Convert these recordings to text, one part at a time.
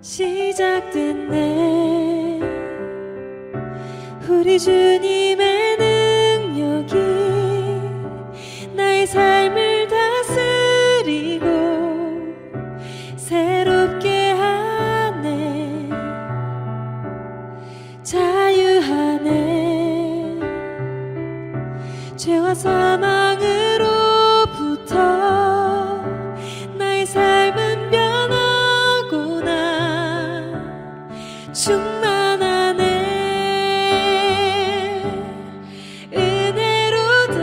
시작됐네. 우리 주님의 능력이 나의 삶을 다스리고 새롭게 하네. 자유하네. 죄와 사망으로부터 나의 삶은 변하구나. 충만하네. 은혜로다.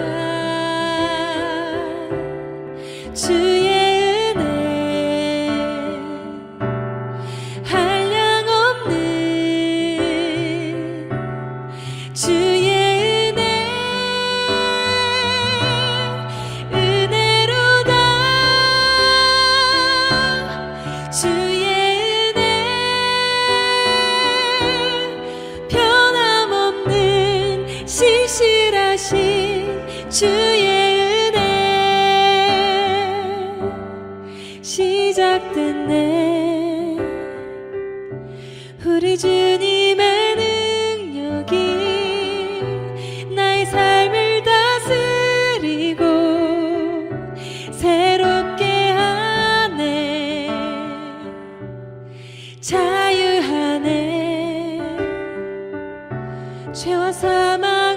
주의 은혜 한량없는 주의 은혜. 은혜로다. 주의 은혜 변함없는 신실하신 주의 은혜. 시작됐네. 우리 주님의 능력이 나의 삶을 다스리고 새롭게 하네. 자유하네. 죄와 사망으로부터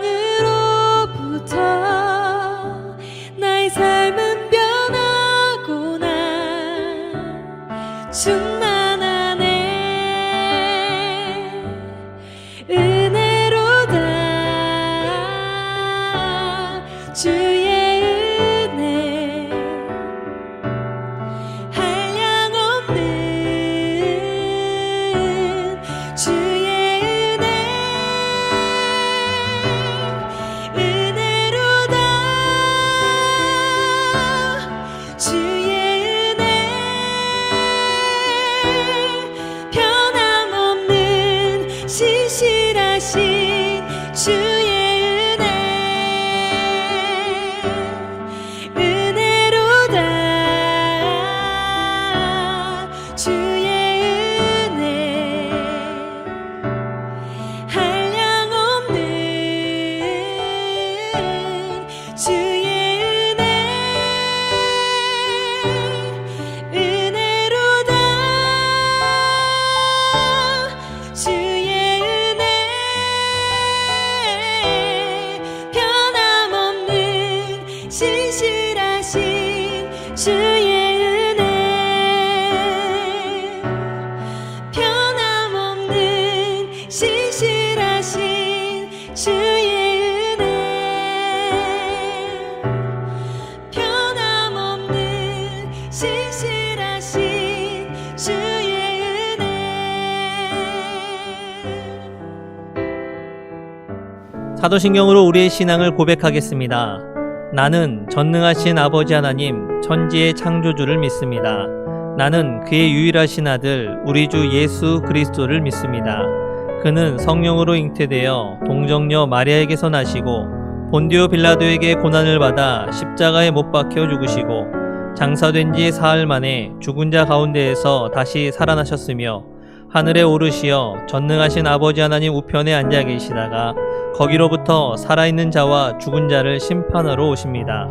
나의 삶은 변하구나. 충만하네. 은혜로다. 주의 은혜 한량없는 주의 은혜. 은혜로다. 주의 은혜 변함없는 신실하신 주의 은혜. 은혜로다. 주의 은혜 한량없는 주의 은혜. 은혜로다. 주의 은혜 변함없는 신실하신 주의 은혜. 변함없는 신실하신 주의 은혜. 변함없는 신실하신 주의 은혜. 사도신경으로 우리의 신앙을 고백하겠습니다. 나는 전능하신 아버지 하나님 천지의 창조주를 믿습니다. 나는 그의 유일하신 아들 우리 주 예수 그리스도를 믿습니다. 그는 성령으로 잉태되어 동정녀 마리아에게서 나시고 본디오 빌라도에게 고난을 받아 십자가에 못 박혀 죽으시고 장사된 지 사흘 만에 죽은 자 가운데에서 다시 살아나셨으며 하늘에 오르시어 전능하신 아버지 하나님 우편에 앉아 계시다가 거기로부터 살아있는 자와 죽은 자를 심판하러 오십니다.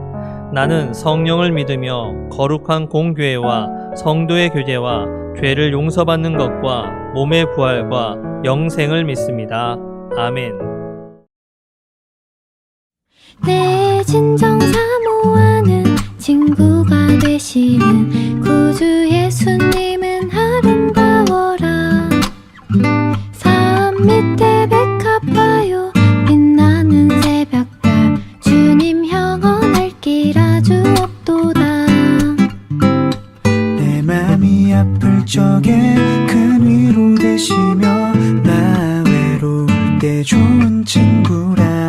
나는 성령을 믿으며 거룩한 공교회와 성도의 교제와 죄를 용서받는 것과 몸의 부활과 영생을 믿습니다. 아멘. 내 진정 사모하는 친구가 되시는 구주 예수님은 아름다워라. 산 밑에 백합화요 빛나는 새벽별 주님 향원할 길 아주 없도다. 내 맘이 아플 적에 큰 위로 되시며 나 외로울 때 좋은 친구라.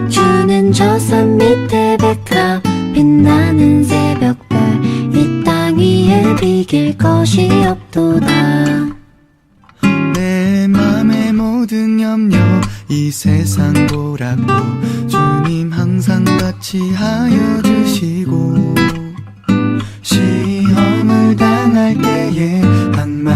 주는 저 산 밑에 백합 빛나는 새벽별 이 땅 위에 비길 것이 없도다. 내 맘의 모든 염려 이 세상 보라고 주님 항상 같이 하여 주시고 시험을 당할 때에 악마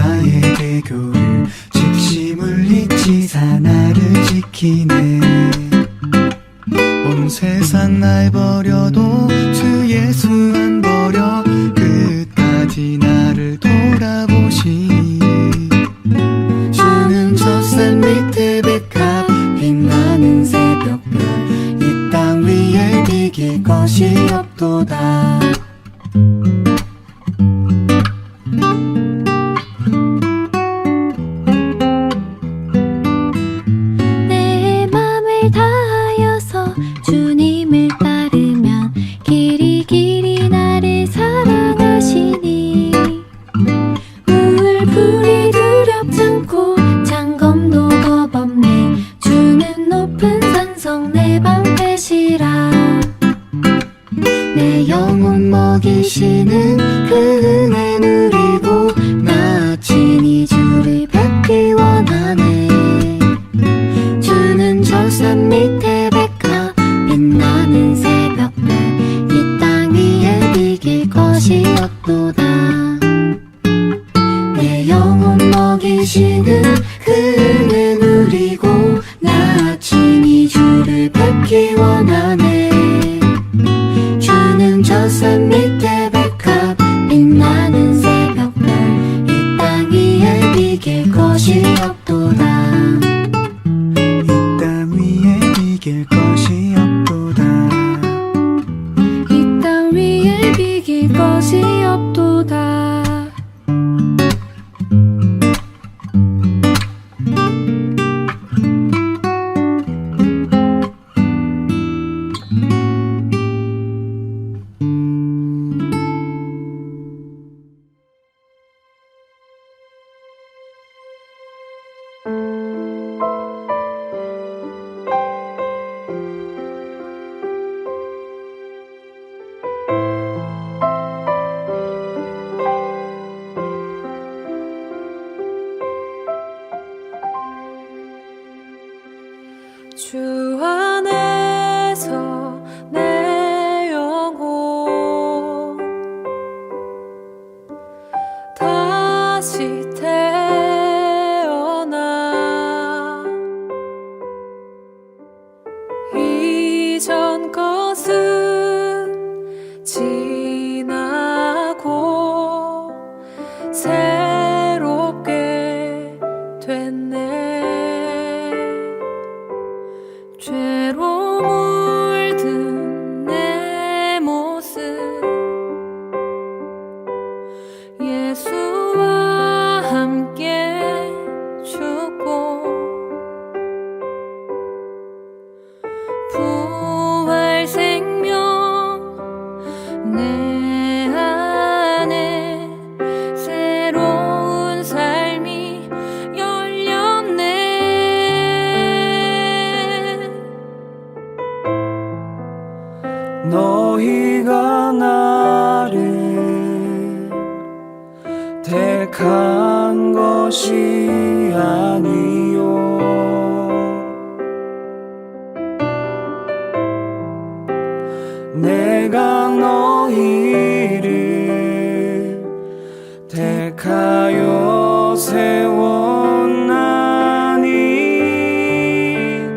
나를 돌아보시니 주는 젖산 밑에 백합 빛나는 새벽별 이 땅 위에 비길 것이 없도다. 내 맘을 다하여서 주님을 따르면 길이 길이 나를 사랑하시니 물불이 두렵지 않고 장검도 겁없네. 주는 높은 산성 내 방패시라. 내 영혼 먹이시는 그 은혜 누리고 나 친히 주를 뵙기 원하네. 주는 저 산 밑에 백합 빛나는 새벽별 이 땅 위에 비길 것이 없도다. 내 영혼 먹이시는 그 은혜 누리고 나 친히 주를 뵙기 원하네. 주는 저 산 밑에 백합 빛나는 새벽별 이 땅 위에 비길 것이 없도다. 이 땅 위에 비길 것이 없도다. 이 땅 위에 비길 것이 없도다. 주 안에서 내 영혼 다시 태어나 이전 것은 지나고 새롭게 됐네. 죄로 물든 내 모습 예수와 함께 죽고 부활 생명 내 안에 새로운 삶이 열렸네. 너희가 나를 택한 것이 아니요 내가 너희를 택하여 세웠나니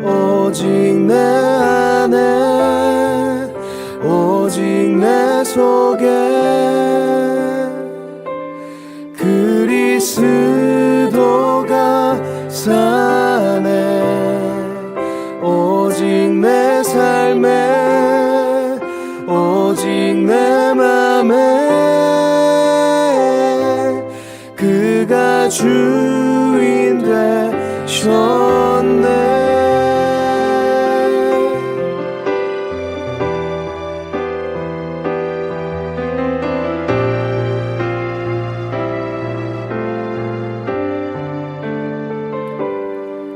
오직 내 안에 오직 내 속에 그리스도가 사네. 오직 내 삶에 오직 내 맘에 그가 주인 되셨네.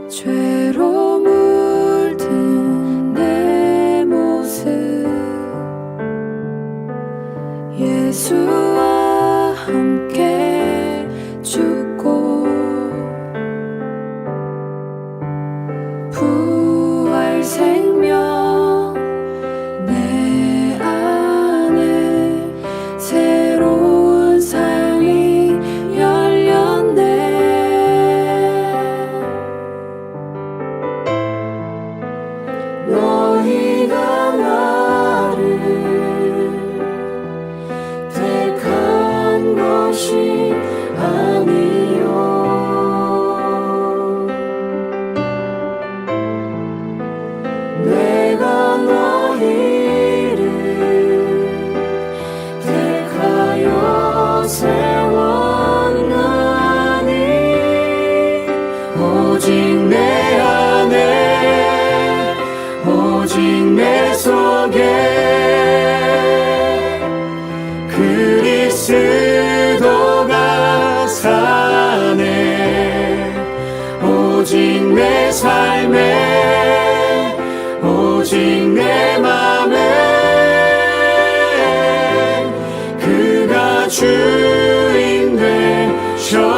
죄로 물든 내 모습 예수와 함께 죽고 내 삶에 오직 내 맘에 그가 주인 되셨네.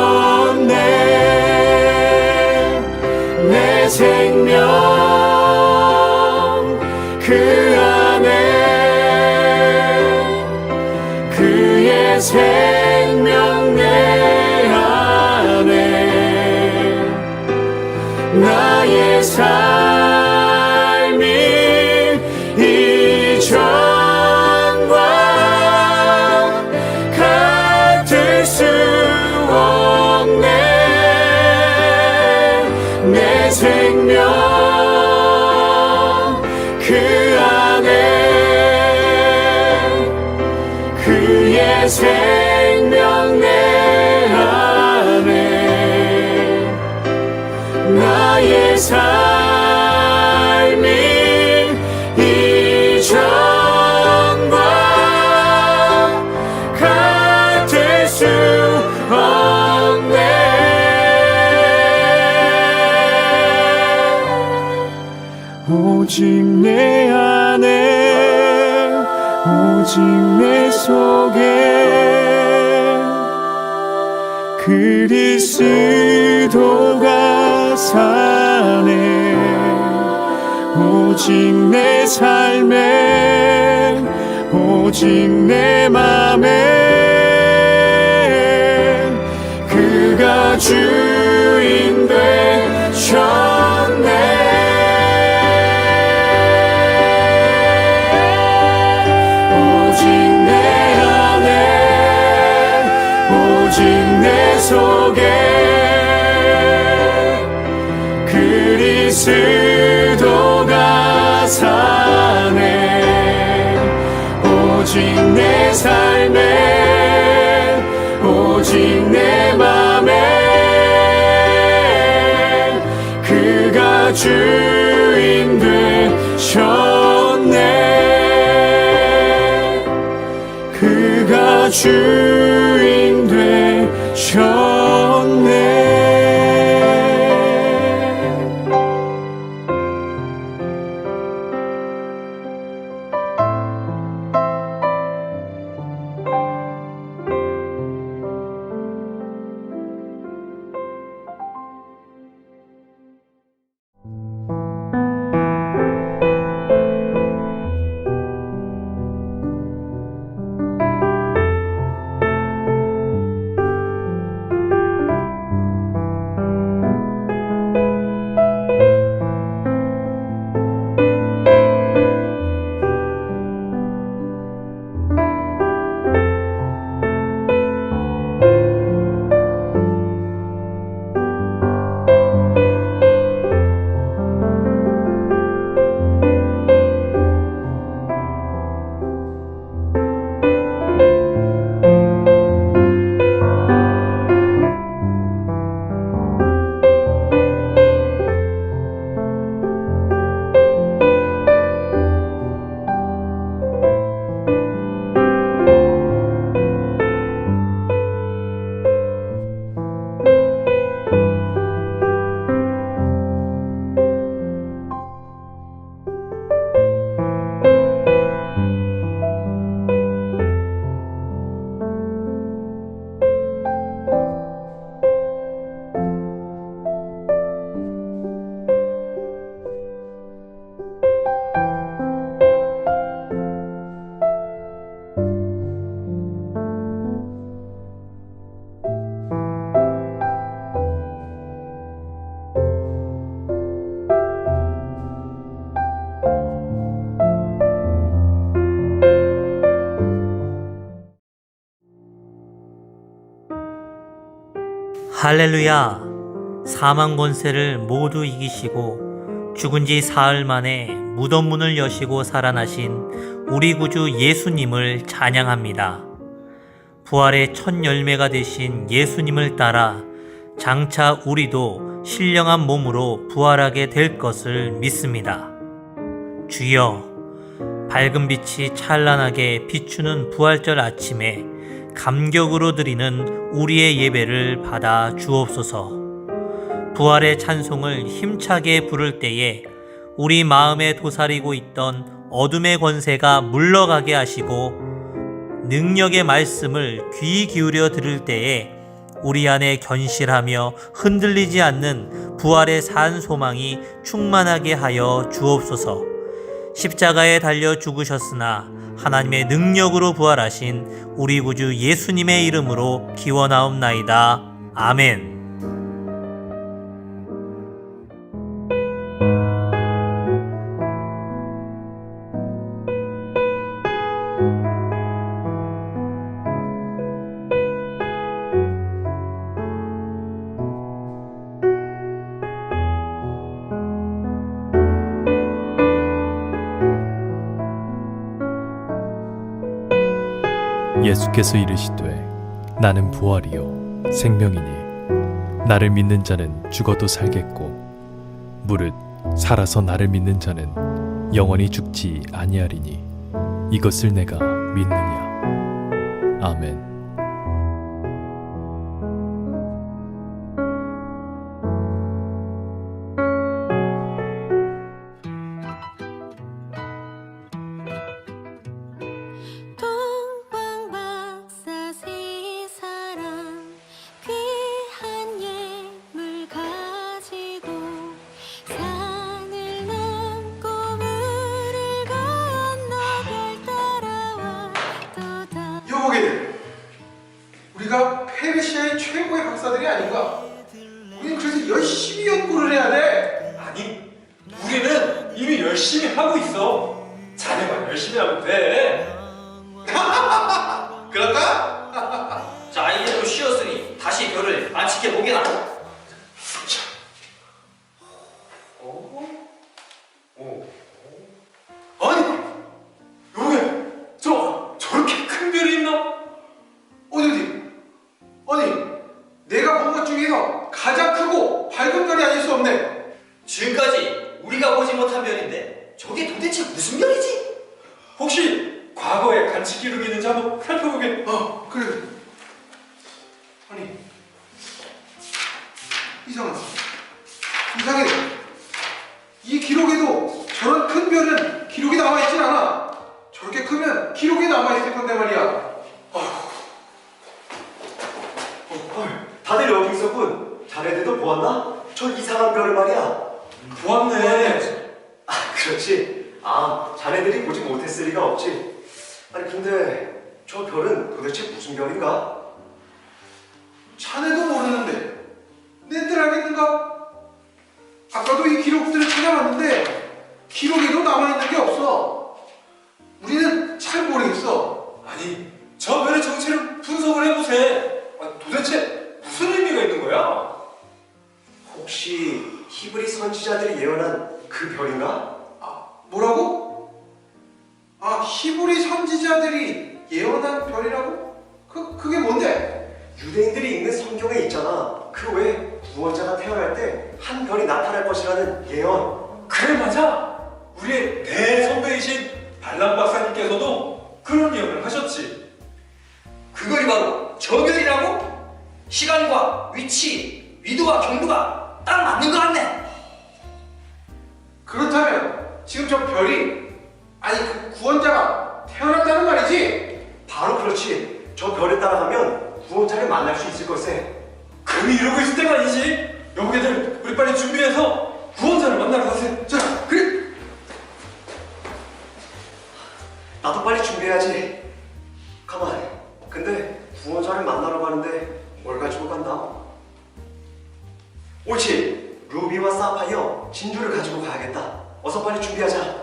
내 생명 그 안에 그의 생명 내 안에 나의 삶이 이전과 같을 수 없네. 내 생명 그 안에 그의 생명 내 안에 나의 삶이 이전과 같을 수 없네. 오직 내 안에 오직 내 속에 그리스도가 사네. 오직 내 삶에 오직 내 맘에 그가 주인 되셨네. 오직 내 안에 오직 내 속에 그리스도가 사네. 오직 내 삶에 오직 내 맘에 그가 주인 되셨네. 그가 주인 되셨네. 할렐루야! 사망 권세를 모두 이기시고 죽은 지 사흘 만에 무덤 문을 여시고 살아나신 우리 구주 예수님을 찬양합니다. 부활의 첫 열매가 되신 예수님을 따라 장차 우리도 신령한 몸으로 부활하게 될 것을 믿습니다. 주여, 밝은 빛이 찬란하게 비추는 부활절 아침에 감격으로 드리는 우리의 예배를 받아 주옵소서. 부활의 찬송을 힘차게 부를 때에 우리 마음에 도사리고 있던 어둠의 권세가 물러가게 하시고 능력의 말씀을 귀 기울여 들을 때에 우리 안에 견실하며 흔들리지 않는 부활의 산 소망이 충만하게 하여 주옵소서. 십자가에 달려 죽으셨으나 하나님의 능력으로 부활하신 우리 구주 예수님의 이름으로 기원하옵나이다. 아멘. 예수께서 이르시되 나는 부활이요 생명이니 나를 믿는 자는 죽어도 살겠고 무릇 살아서 나를 믿는 자는 영원히 죽지 아니하리니 이것을 내가 믿느냐. 아멘. 동방박사 세 사람 귀한 예물 가지고 산을 넘고 물을 건너 별 따라왔도다. 여보게들, 우리가 페르시아의 최고의 박사들이 아닌가? 우리는 그래서 열심히 연구를 해야 돼. 아니, 우리는 이미 열심히 하고 있어. 자네만 열심히 하면 돼. 그럴까? 자, 이제도 쉬었으니 다시 별을 안치게 보게나. 아니, 여보게, 저렇게 큰 별이 있나? 어디? 아니, 내가 본 것 중에서 가장 크고 밝은 별이 아닐 수 없네. 지금까지 우리가 보지 못한 별인데 저게 도대체 무슨 별이지? 혹시 과거에 간치 기록이 있는지 한번 살펴보게. 그래. 아니, 이상해. 이 기록에도 저런 큰 별은 기록이 남아있진 않아. 저렇게 크면 기록이 남아있을 건데 말이야. 다들 여기 있었군. 자네들도 보았나? 저 이상한 별을 말이야. 보았네. 그렇지. 자네들이 보지 못했을 리가 없지. 아니 근데 저 별은 도대체 무슨 별인가? 자네도 모르는데 내들 알겠는가? 아까도 이 기록들을 찾아봤는데 기록에도 남아있는 게 없어. 우리는 잘 모르겠어. 아니, 저 별의 정체를 분석을 해보세. 도대체 무슨 의미가 있는 거야? 혹시 히브리 선지자들이 예언한 그 별인가? 뭐라고? 히브리 선지자들이 예언한 별이라고? 그게 뭔데? 유대인들이 읽는 성경에 있잖아. 그 외에 구원자가 태어날 때 한 별이 나타날 것이라는 예언. 그래, 맞아. 우리의 대선배이신 발람 박사님께서도 그런 예언을 하셨지. 그걸이 바로 저 별이라고? 시간과 위치, 위도와 경도가 딱 맞는 것 같네. 그렇다면 지금 저 별이 그 구원자가 태어났다는 말이지? 바로 그렇지. 저 별을 따라가면 구원자를 만날 수 있을 것에. 감히 이러고 있을 때가 아니지. 여보게들, 우리 빨리 준비해서 구원자를 만나러 가세. 자, 그래. 나도 빨리 준비해야지. 가만. 근데 구원자를 만나러 가는데 뭘 가지고 간다? 옳지. 루비와 사파이어, 진주를 가지고 가야겠다. 어서 빨리 준비하자.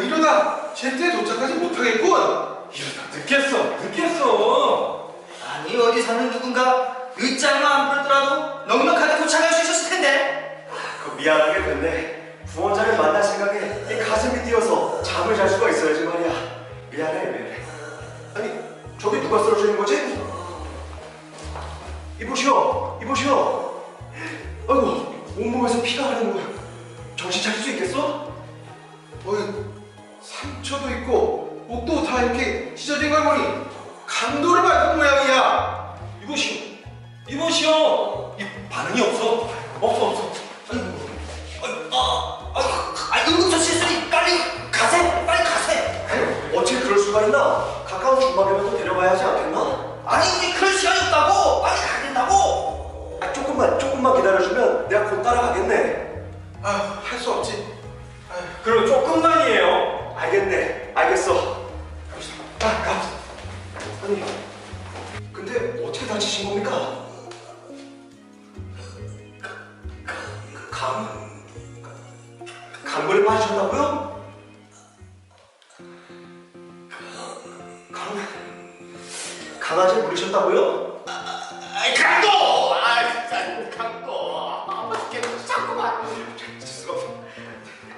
이러다 제때 도착하지 못하겠군. 이러다 늦겠어. 아니, 어디 사는 누군가 늦장만 안 부르더라도 넉넉하게 도착할 수 있었을 텐데. 미안하게 됐네. 구원자를 만날 생각에 이 가슴이 뛰어서 잠을 잘 수가 있어야지 말이야. 미안해. 아니, 저기 누가 쓰러져 있는 거지? 이보시오. 아이고, 온몸에서 피가 흐르는 거야. 상처도 있고 목도 다 이렇게 찢어진 걸 보니 강도를 맞은 모양이야. 이보시오. 이 반응이 없어. 없어. 응급처치 실수니 빨리 가세. 아니, 어떻게 그럴 수가 있나? 가까운 주막이면 또 데려가야 하지 않겠나? 아니 우리 그럴 시간이 없다고. 빨리 가야 된다고. 아, 조금만 기다려주면 내가 곧 따라가겠네. 할 수 없지. 그럼 조금만이에요. 알겠어. 아니, 근데 어떻게 다치신 겁니까? 강물에 빠지셨다고요? 강아지를 물리셨다고요? 강도.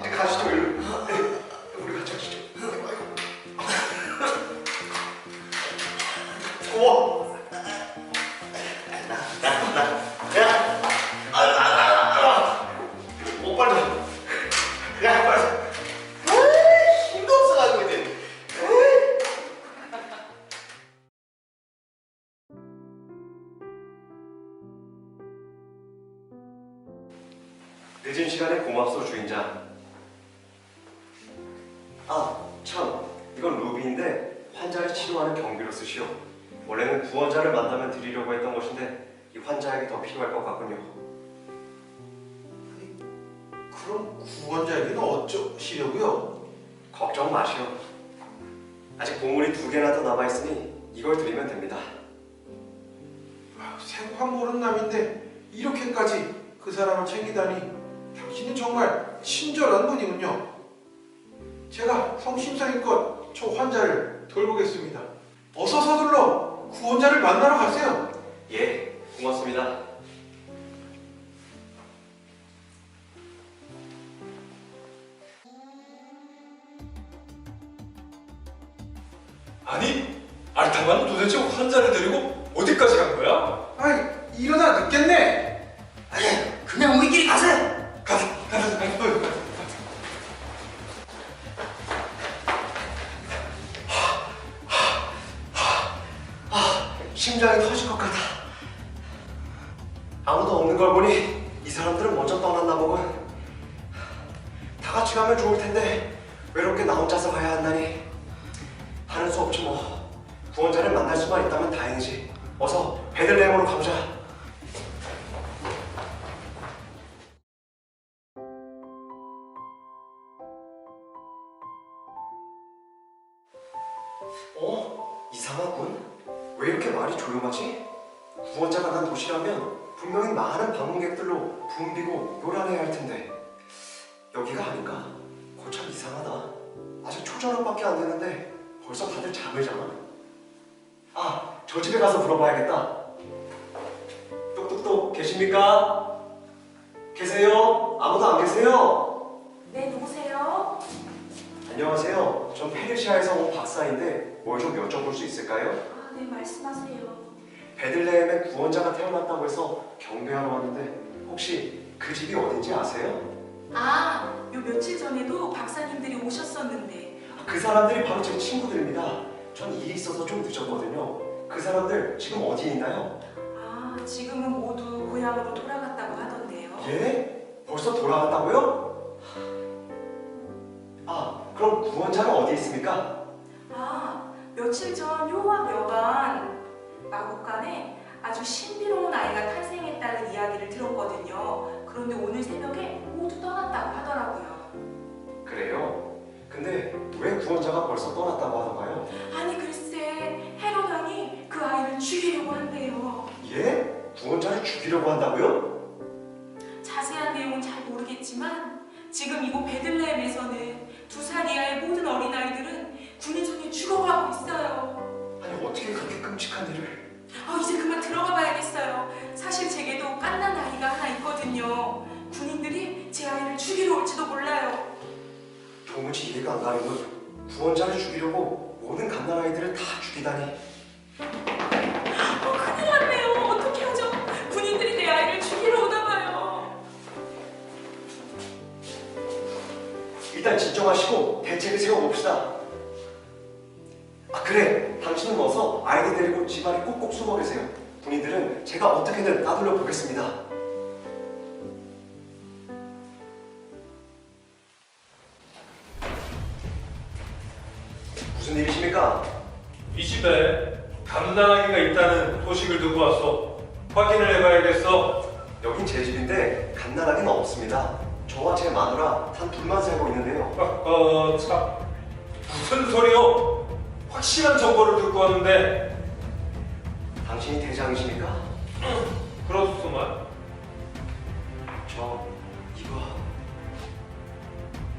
이제 가시죠, 일로. 우리 같이 가시죠. 우와. 빨리. 야, 빨리. 힘도 없어가지고 이제. 늦은 시간에 고맙소, 주인장. 참, 이건 루비인데 환자를 치료하는 경비로 쓰시오. 원래는 구원자를 만나면 드리려고 했던 것인데 이 환자에게 더 필요할 것 같군요. 그럼 구원자에게는 어쩌시려고요? 걱정 마시오. 아직 보물이 2개나 더 남아있으니 이걸 드리면 됩니다. 생판 모르는 남인데 이렇게까지 그 사람을 챙기다니 당신은 정말 친절한 분이군요. 제가 성심성의껏 저 환자를 돌보겠습니다. 어서 서둘러 구원자를 만나러 가세요. 예, 고맙습니다. 아니, 알타만은 도대체 환자를 데리고 어디까지 간 거야? 일어나 늦겠네. 그냥 우리끼리 가세. 가자. 심장이 터질 것 같아. 아무도 없는 걸 보니 이 사람들은 먼저 떠났나 보군. 다 같이 가면 좋을 텐데 외롭게 나 혼자서 가야 한다니. 하는 수 없지 뭐. 구원자를 만날 수만 있다면 다행이지. 어서 베들레헴으로 가보자. 이상하군. 왜 이렇게 말이 조용하지? 구원자가 난 도시라면 분명히 많은 방문객들로 붐비고 요란해야 할 텐데 여기가 아닌가? 거참 이상하다. 아직 초저녁밖에 안 되는데 벌써 다들 잠을 자나? 저 집에 가서 물어봐야겠다. 똑똑똑 계십니까? 계세요? 아무도 안 계세요? 네, 누구세요? 안녕하세요. 전 페르시아에서 온 박사인데 뭘 좀 여쭤볼 수 있을까요? 네, 말씀하세요. 베들레헴에 구원자가 태어났다고 해서 경배하러 왔는데 혹시 그 집이 어딘지 아세요? 요 며칠 전에도 박사님들이 오셨었는데. 그 사람들이 바로 제 친구들입니다. 전 일이 있어서 좀 늦었거든요. 그 사람들 지금 어디 있나요? 지금은 모두 고향으로 돌아갔다고 하던데요. 예? 벌써 돌아갔다고요? 그럼 구원자가 어디 있습니까? 며칠 전 요압 여관 마국간에 아주 신비로운 아이가 탄생했다는 이야기를 들었거든요. 그런데 오늘 새벽에 모두 떠났다고 하더라고요. 그래요? 근데 왜 구원자가 벌써 떠났다고 하던가요? 아니 글쎄, 헤롯 왕이 그 아이를 죽이려고 한대요. 예? 구원자를 죽이려고 한다고요? 자세한 내용은 잘 모르겠지만 지금 이곳 베들레헴에서는 2살 이하의 모든 어린아이들은 군인 손에 죽어가고 있어요. 아니 어떻게 그렇게 끔찍한 일을... 이제 그만 들어가 봐야겠어요. 사실 제게도 깐난 아이가 하나 있거든요. 군인들이 제 아이를 죽이러 올지도 몰라요. 도무지 이해가 안 가는 건 구원자를 죽이려고 모든 갓난아이들을 다 죽이다니. 큰일 났네요. 어떻게 하죠? 군인들이 내 아이를 죽이러 오나 봐요. 일단 진정하시고 대책을 세워봅시다. 아 그래, 당신은 어서 아이들 데리고 집안에 꼭꼭 숨어 계세요. 군인들은 제가 어떻게든 따돌려 보겠습니다. 무슨 일이십니까? 이 집에 감나라기가 있다는 소식을 듣고 왔어. 확인을 해봐야겠어. 여긴 제 집인데 갓나라기는 없습니다. 저와 제 마누라 단 둘만 살고 있는데요. 참. 무슨 소리요? 확실한 정보를 듣고 왔는데. 당신이 대장이십니까? 그렇소만. 저 이거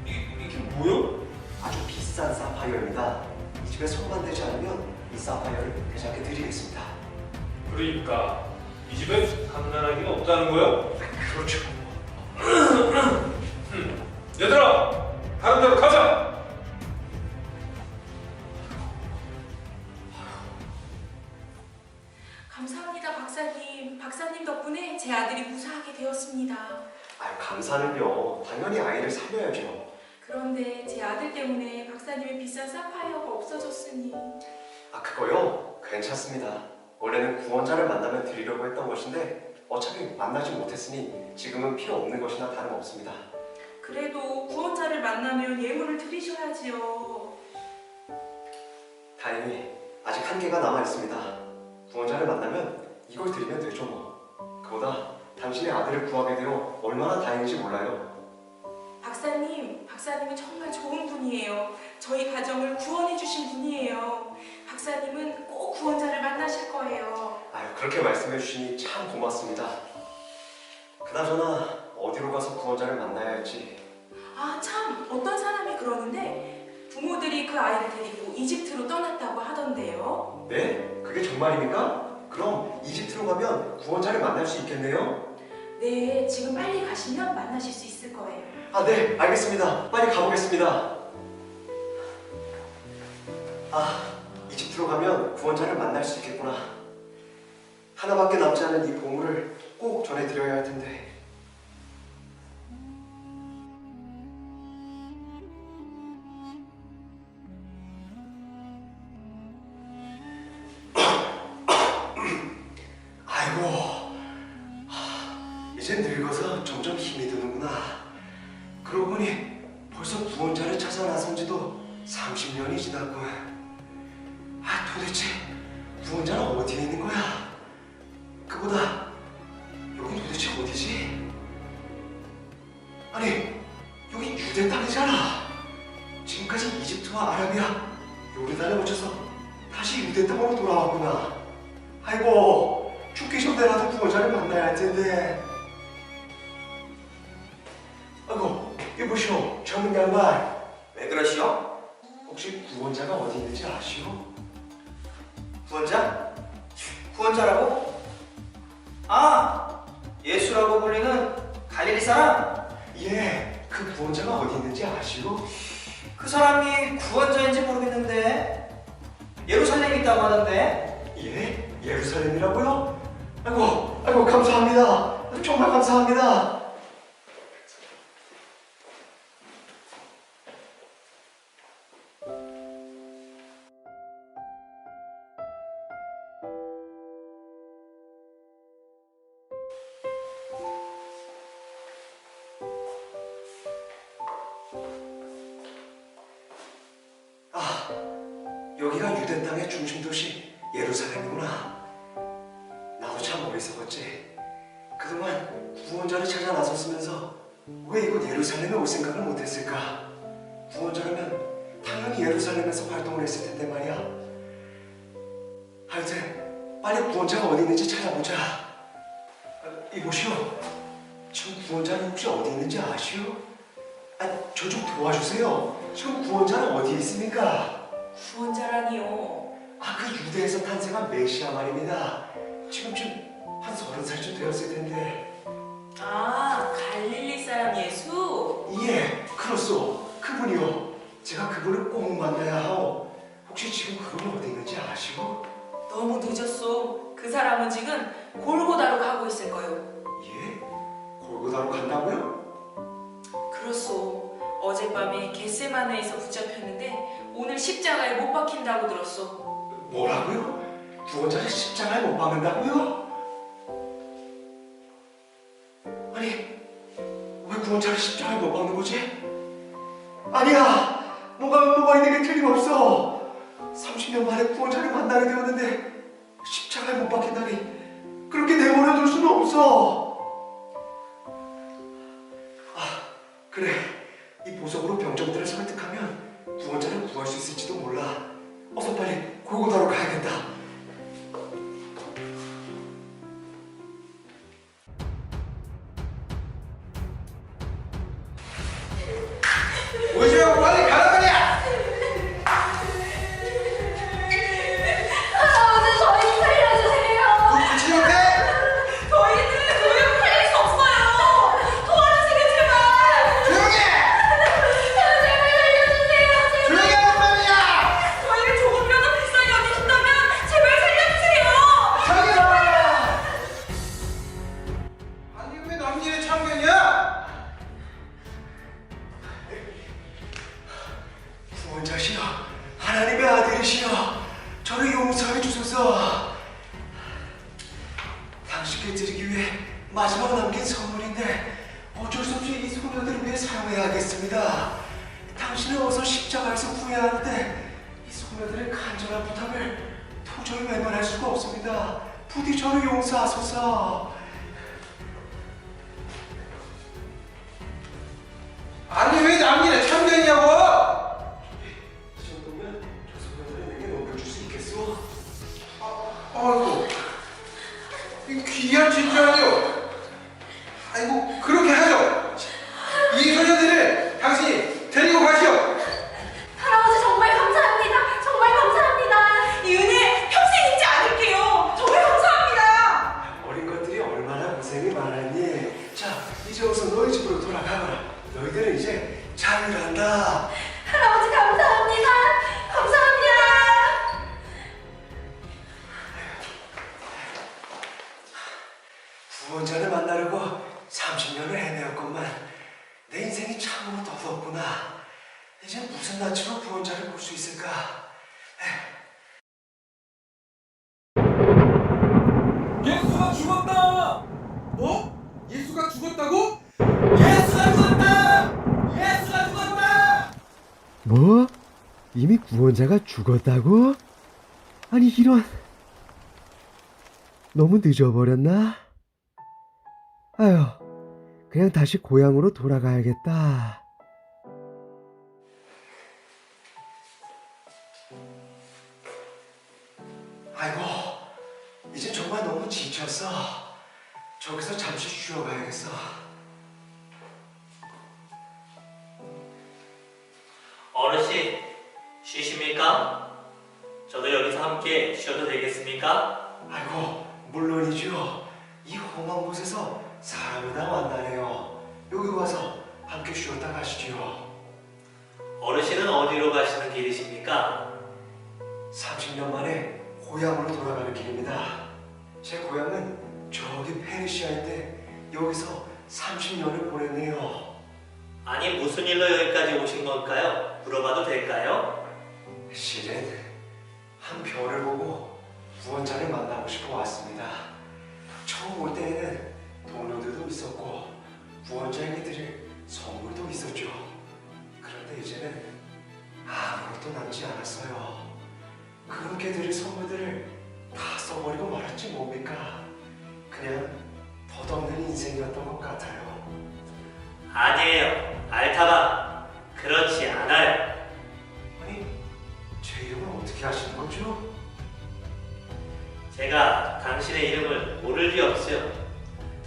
이게 뭐요? 아주 비싼 사파이어입니다. 이 집에 손만 대지 않으면 이 사파이어를 대장께 드리겠습니다. 그러니까 이 집에 감나라기는 없다는 거요? 그렇죠. 얘들아, 다른 데로 가자. 감사합니다, 박사님. 박사님 덕분에 제 아들이 무사하게 되었습니다. 아유 감사는요. 당연히 아이를 살려야죠. 그런데 제 아들 때문에 박사님의 비싼 사파이어가 없어졌으니. 아 그거요? 괜찮습니다. 원래는 구원자를 만나면 드리려고 했던 것인데 어차피 만나지 못했으니 지금은 필요 없는 것이나 다름없습니다. 그래도 구원자를 만나면 예물을 드리셔야지요. 다행히 아직 한 개가 남아 있습니다. 구원자를 만나면 이걸 드리면 되죠 뭐. 그보다 당신의 아들을 구하게 되어 얼마나 다행인지 몰라요. 박사님은 정말 좋은 분이에요. 저희 가정을 구원해 주신 분이에요. 박사님은 꼭 구원자를 만나실 거예요. 아유 그렇게 말씀해 주시니 참 고맙습니다. 그나저나 어디로 가서 구원자를 만나야 할지. 아, 참, 어떤 사람이 그러는데 부모들이 그 아이를 데리고 이집트로 떠났다고 하던데요. 네? 그게 정말입니까? 그럼 이집트로 가면 구원자를 만날 수 있겠네요? 네, 지금 빨리 가시면 만나실 수 있을 거예요. 아, 네, 알겠습니다. 빨리 가보겠습니다. 아, 이집트로 가면 구원자를 만날 수 있겠구나. 하나밖에 남지 않은 이 보물을 꼭 전해드려야 할 텐데. 아이고, 이제 늙어서 점점 힘이 드는구나. 그러고 보니 벌써 구원자를 찾아 나선 지도 30년이 지났군. 아, 도대체 구원자는 어디에 있는 거야? 그보다 여긴 도대체 어디지? 아니, 여기 유대 땅이잖아. 지금까지 이집트와 아라비아, 요르단을 거쳐서 다시 유대 땅으로 돌아왔구나. 아이고, 죽기 전에라도 구원자를 만나야 할 텐데. 아이고, 이보시오, 젊은 양반. 왜 그러시오? 혹시 구원자가 어디 있는지 아시오? 구원자? 구원자라고? 아, 예수라고 불리는 갈릴리 사람? 예, 그 구원자가 어디 있는지 아시오? 그 사람이 구원자인지 모르겠는데 예루살렘에 있다고 하던데. 예? 예루살렘이라고요? 아이고, 감사합니다. 정말 감사합니다. 아, 여기가 유대 땅의 중심 도시 예루살렘이구나. 나도 참 어리석었지. 그동안 구원자를 찾아 나섰으면서 왜 이곳 예루살렘에 올 생각을 못했을까? 구원자라면 당연히 예루살렘에서 활동을 했을 텐데 말이야. 하여튼 빨리 구원자가 어디 있는지 찾아보자. 이보시오. 지금 구원자는 혹시 어디 있는지 아시오? 아, 저 좀 도와주세요. 지금 구원자는 어디 있습니까? 구원자라니요. 아, 그 유대에서 탄생한 메시아 말입니다. 지금쯤 한 30살쯤 되었을 텐데. 아, 갈릴리 사람 예수? 예, 그렇소. 그분이요. 제가 그분을 꼭 만나야 하오. 혹시 지금 그분이 어디 있는지 아시오? 너무 늦었어. 그 사람은 지금 골고다로 가고 있을 거요. 예? 골고다로 간다고요? 그렇소. 어젯밤에 겟세마네에서 붙잡혔는데 오늘 십자가에 못 박힌다고 들었어. 뭐라고요? 구원자를 십자가에 못 박는다고요? 아니, 왜 구원자를 십자가에 못 박는 거지? 아니야! 뭐가 있는 게 틀림없어! 30년 만에 구원자를 만나게 되었는데 십자가에 못 박힌다니 그렇게 내버려둘 수는 없어! 아, 그래. 이 보석으로 병정들을 설득하면 구원자를 구할 수 있을지도 몰라. 어서 빨리 골고다로 가야겠다. 오지 말고 빨리 가라 말이야. 할아버지 저희 살려주세요. 붙이지 못해? 저희는 도저히 살릴 수 없어요. 도와주세요 제발. 조용히 해. 제발 살려주세요. 조용히 하란 말이야. 저희를 조금이라도 불쌍히 여기신다면 제발 살려주세요. 자기야. 아니 왜 남일의 참견이야? 구원자시여, 하나님의 아들이시여, 저를 용서해 주소서. 당신께 드리기 위해 마지막 남긴 선물인데 어쩔 수 없이 이 소녀들을 위해 사용해야겠습니다. 당신은 어서 십자가에서 구해야 하는데 이 소녀들의 간절한 부탁을 도저히 외면할 수가 없습니다. 부디 저를 용서하소서. 아니 왜 남일의 참견이냐고? 이 정도면 저 소녀들을 내게 넘겨줄 수 있겠소? 아이고 이 귀한 진짜요. 아이고 그렇게 하죠. 이 소녀들을 당신이 데리고 가시오. 할아버지 정말 감사합니다. 정말 감사합니다. 이 은혜 평생 잊지 않을게요. 정말 감사합니다. 어린 것들이 얼마나 고생이 많았니? 자, 이제 어서 너희 집으로 돌아가거라. 너희들은 이제 자유한다. 할아버지 감사합니다. 감사합니다. 구원자를 만나려고 30년을 헤매었건만 내 인생이 참으로 더웠구나. 이제 무슨 낯으로 구원자를 볼 수 있을까? 예수가 죽었다. 뭐? 예수가 죽었다고? 예수가 죽었다. 예수가 죽었다. 뭐? 이미 구원자가 죽었다고? 아니 이런 너무 늦어버렸나? 아휴 그냥 다시 고향으로 돌아가야겠다. 아이고, 이제 정말 너무 지쳤어. 저기서 잠시 쉬어가야겠어. 어르신, 쉬십니까? 저도 여기서 함께 쉬어도 되겠습니까? 아이고, 물론이죠. 이 험한 곳에서 사람을 다 만나네요. 여기 와서 함께 쉬었다 가시지요. 어르신은 어디로 가시는 길이십니까? 30년 만에 고향으로 돌아가는 길입니다. 제 고향은 저기 페르시아인데 여기서 30년을 보냈네요. 아니 무슨 일로 여기까지 오신 걸까요? 물어봐도 될까요? 실은 한 별을 보고 구원자를 만나고 싶어 왔습니다. 처음 올 때에는 동료들도 있었고 구원자에게 드릴 선물도 있었죠. 그런데 이제는 아무것도 남지 않았어요. 그렇게 드릴 선물들을 다 써버리고 말았지 뭡니까? 그냥 덧없는 인생이었던 것 같아요. 아니에요, 알타바. 그렇지 않아요. 아니, 제 이름을 어떻게 아시는 거죠? 제가 당신의 이름을 모를 리 없어요.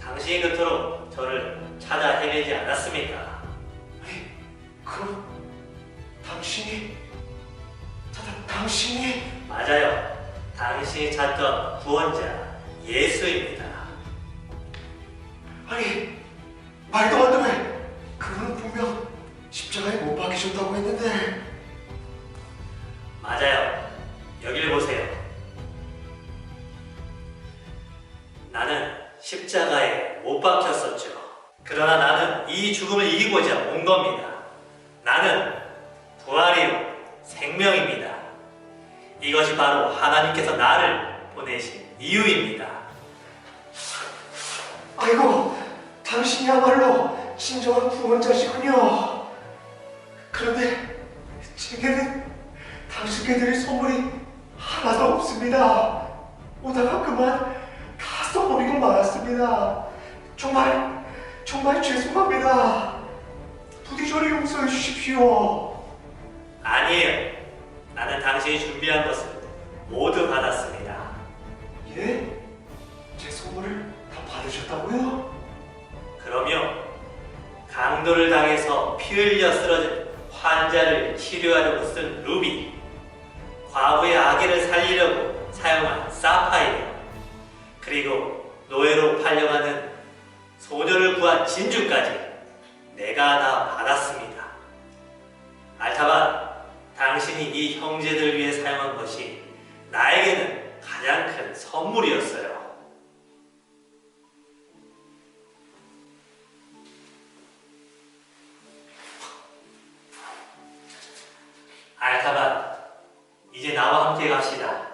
당신이 그토록 저를 찾아 헤매지 않았습니까? 아니, 그럼 당신이 당신이 맞아요. 당신이 찾던 구원자 예수입니다. 아니, 말도 안 돼. 그분은 분명 십자가에 못 박히셨다고 했는데. 맞아요. 여기를 보세요. 나는 십자가에 못 박혔었죠. 그러나 나는 이 죽음을 이기고자 온 겁니다. 나는 부활이요 생명입니다. 이것이 바로 하나님께서 나를 보내신 이유입니다. 아이고, 당신이야말로 진정한 구원자시군요. 그런데 제게는 당신께 드릴 선물이 하나도 없습니다. 오다가 그만 다 써버리고 말았습니다. 정말 죄송합니다. 부디 저를 용서해 주십시오. 아니에요. 나는 당신이 준비한 것을 모두 받았습니다. 예? 제 선물을 다 받으셨다고요? 그러며 강도를 당해서 피 흘려 쓰러진 환자를 치료하려고 쓴 루비, 과부의 아기를 살리려고 사용한 사파이어, 그리고 노예로 팔려가는 소녀를 구한 진주까지 내가 다 받았습니다. 알타반, 당신이 이 형제들을 위해 사용한 것이 나에게는 가장 큰 선물이었어요. 알타반, 이제 나와 함께 갑시다.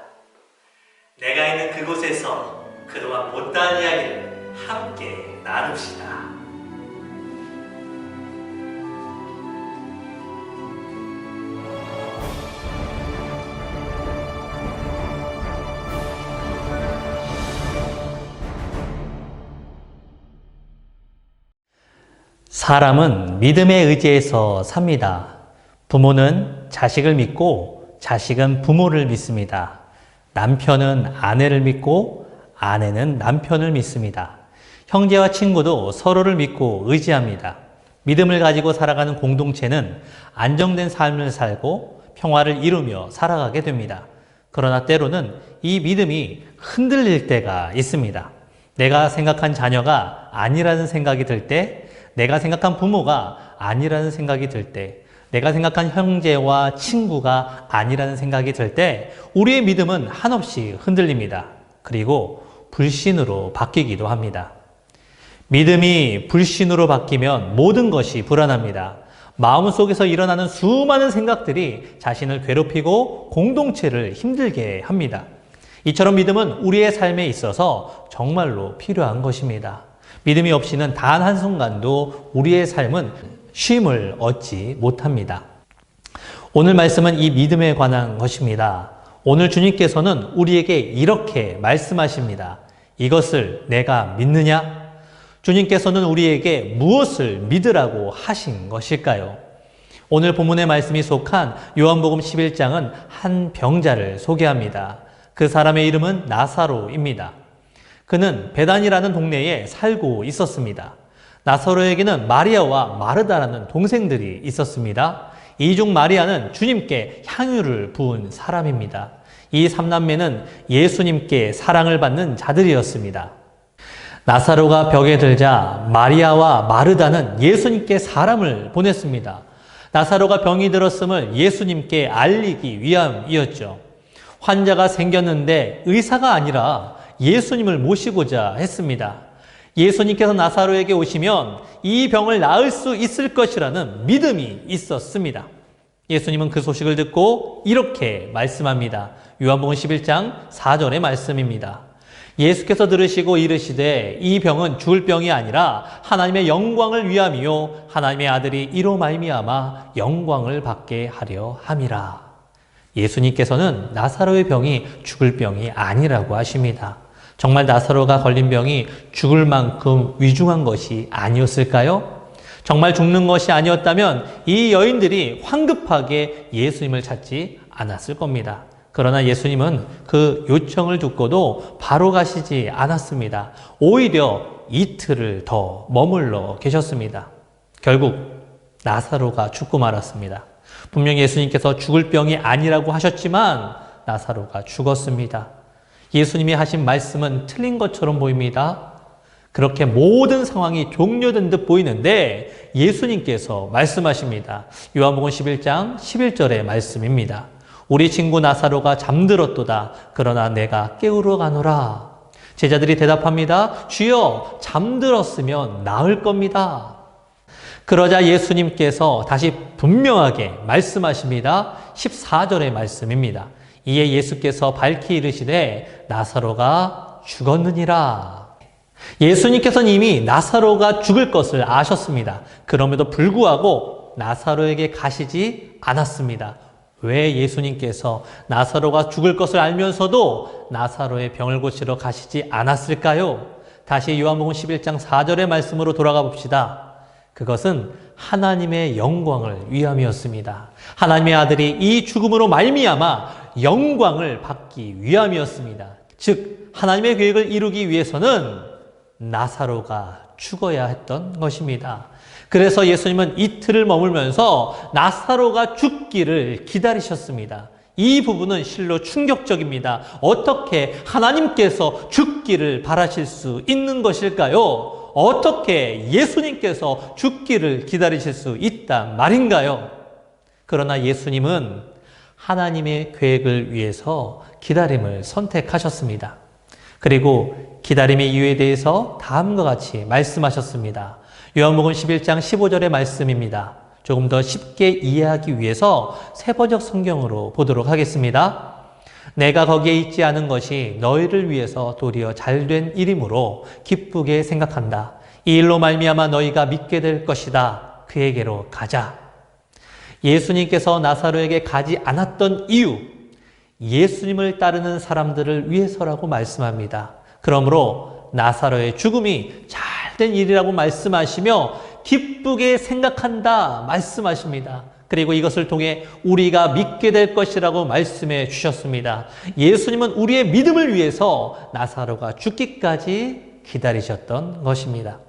내가 있는 그곳에서 그동안 못다한 이야기를 함께 나눕시다. 사람은 믿음에 의지해서 삽니다. 부모는 자식을 믿고 자식은 부모를 믿습니다. 남편은 아내를 믿고 아내는 남편을 믿습니다. 형제와 친구도 서로를 믿고 의지합니다. 믿음을 가지고 살아가는 공동체는 안정된 삶을 살고 평화를 이루며 살아가게 됩니다. 그러나 때로는 이 믿음이 흔들릴 때가 있습니다. 내가 생각한 자녀가 아니라는 생각이 들 때, 내가 생각한 부모가 아니라는 생각이 들 때, 내가 생각한 형제와 친구가 아니라는 생각이 들 때 우리의 믿음은 한없이 흔들립니다. 그리고 불신으로 바뀌기도 합니다. 믿음이 불신으로 바뀌면 모든 것이 불안합니다. 마음속에서 일어나는 수많은 생각들이 자신을 괴롭히고 공동체를 힘들게 합니다. 이처럼 믿음은 우리의 삶에 있어서 정말로 필요한 것입니다. 믿음이 없이는 단 한순간도 우리의 삶은 쉼을 얻지 못합니다. 오늘 말씀은 이 믿음에 관한 것입니다. 오늘 주님께서는 우리에게 이렇게 말씀하십니다. 이것을 내가 믿느냐? 주님께서는 우리에게 무엇을 믿으라고 하신 것일까요? 오늘 본문의 말씀이 속한 요한복음 11장은 한 병자를 소개합니다. 그 사람의 이름은 나사로입니다. 그는 베단이라는 동네에 살고 있었습니다. 나사로에게는 마리아와 마르다라는 동생들이 있었습니다. 이 중 마리아는 주님께 향유를 부은 사람입니다. 이 삼남매는 예수님께 사랑을 받는 자들이었습니다. 나사로가 벽에 들자 마리아와 마르다는 예수님께 사람을 보냈습니다. 나사로가 병이 들었음을 예수님께 알리기 위함이었죠. 환자가 생겼는데 의사가 아니라 예수님을 모시고자 했습니다. 예수님께서 나사로에게 오시면 이 병을 나을 수 있을 것이라는 믿음이 있었습니다. 예수님은 그 소식을 듣고 이렇게 말씀합니다. 요한복음 11장 4절의 말씀입니다. 예수께서 들으시고 이르시되 이 병은 죽을 병이 아니라 하나님의 영광을 위함이요 하나님의 아들이 이로 말미암아 영광을 받게 하려 함이라. 예수님께서는 나사로의 병이 죽을 병이 아니라고 하십니다. 정말 나사로가 걸린 병이 죽을 만큼 위중한 것이 아니었을까요? 정말 죽는 것이 아니었다면 이 여인들이 황급하게 예수님을 찾지 않았을 겁니다. 그러나 예수님은 그 요청을 듣고도 바로 가시지 않았습니다. 오히려 이틀을 더 머물러 계셨습니다. 결국 나사로가 죽고 말았습니다. 분명히 예수님께서 죽을 병이 아니라고 하셨지만 나사로가 죽었습니다. 예수님이 하신 말씀은 틀린 것처럼 보입니다. 그렇게 모든 상황이 종료된 듯 보이는데 예수님께서 말씀하십니다. 요한복음 11장 11절의 말씀입니다. 우리 친구 나사로가 잠들었도다. 그러나 내가 깨우러 가노라. 제자들이 대답합니다. 주여, 잠들었으면 나을 겁니다. 그러자 예수님께서 다시 분명하게 말씀하십니다. 14절의 말씀입니다. 이에 예수께서 밝히 이르시되 나사로가 죽었느니라. 예수님께서는 이미 나사로가 죽을 것을 아셨습니다. 그럼에도 불구하고 나사로에게 가시지 않았습니다. 왜 예수님께서 나사로가 죽을 것을 알면서도 나사로의 병을 고치러 가시지 않았을까요? 다시 요한복음 11장 4절의 말씀으로 돌아가 봅시다. 그것은 하나님의 영광을 위함이었습니다. 하나님의 아들이 이 죽음으로 말미암아 영광을 받기 위함이었습니다. 즉 하나님의 계획을 이루기 위해서는 나사로가 죽어야 했던 것입니다. 그래서 예수님은 이틀을 머물면서 나사로가 죽기를 기다리셨습니다. 이 부분은 실로 충격적입니다. 어떻게 하나님께서 죽기를 바라실 수 있는 것일까요? 어떻게 예수님께서 죽기를 기다리실 수 있단 말인가요? 그러나 예수님은 하나님의 계획을 위해서 기다림을 선택하셨습니다. 그리고 기다림의 이유에 대해서 다음과 같이 말씀하셨습니다. 요한복음 11장 15절의 말씀입니다. 조금 더 쉽게 이해하기 위해서 세번역 성경으로 보도록 하겠습니다. 내가 거기에 있지 않은 것이 너희를 위해서 도리어 잘된 일이므로 기쁘게 생각한다. 이 일로 말미암아 너희가 믿게 될 것이다. 그에게로 가자. 예수님께서 나사로에게 가지 않았던 이유, 예수님을 따르는 사람들을 위해서라고 말씀합니다. 그러므로 나사로의 죽음이 잘된 일이라고 말씀하시며 기쁘게 생각한다 말씀하십니다. 그리고 이것을 통해 우리가 믿게 될 것이라고 말씀해 주셨습니다. 예수님은 우리의 믿음을 위해서 나사로가 죽기까지 기다리셨던 것입니다.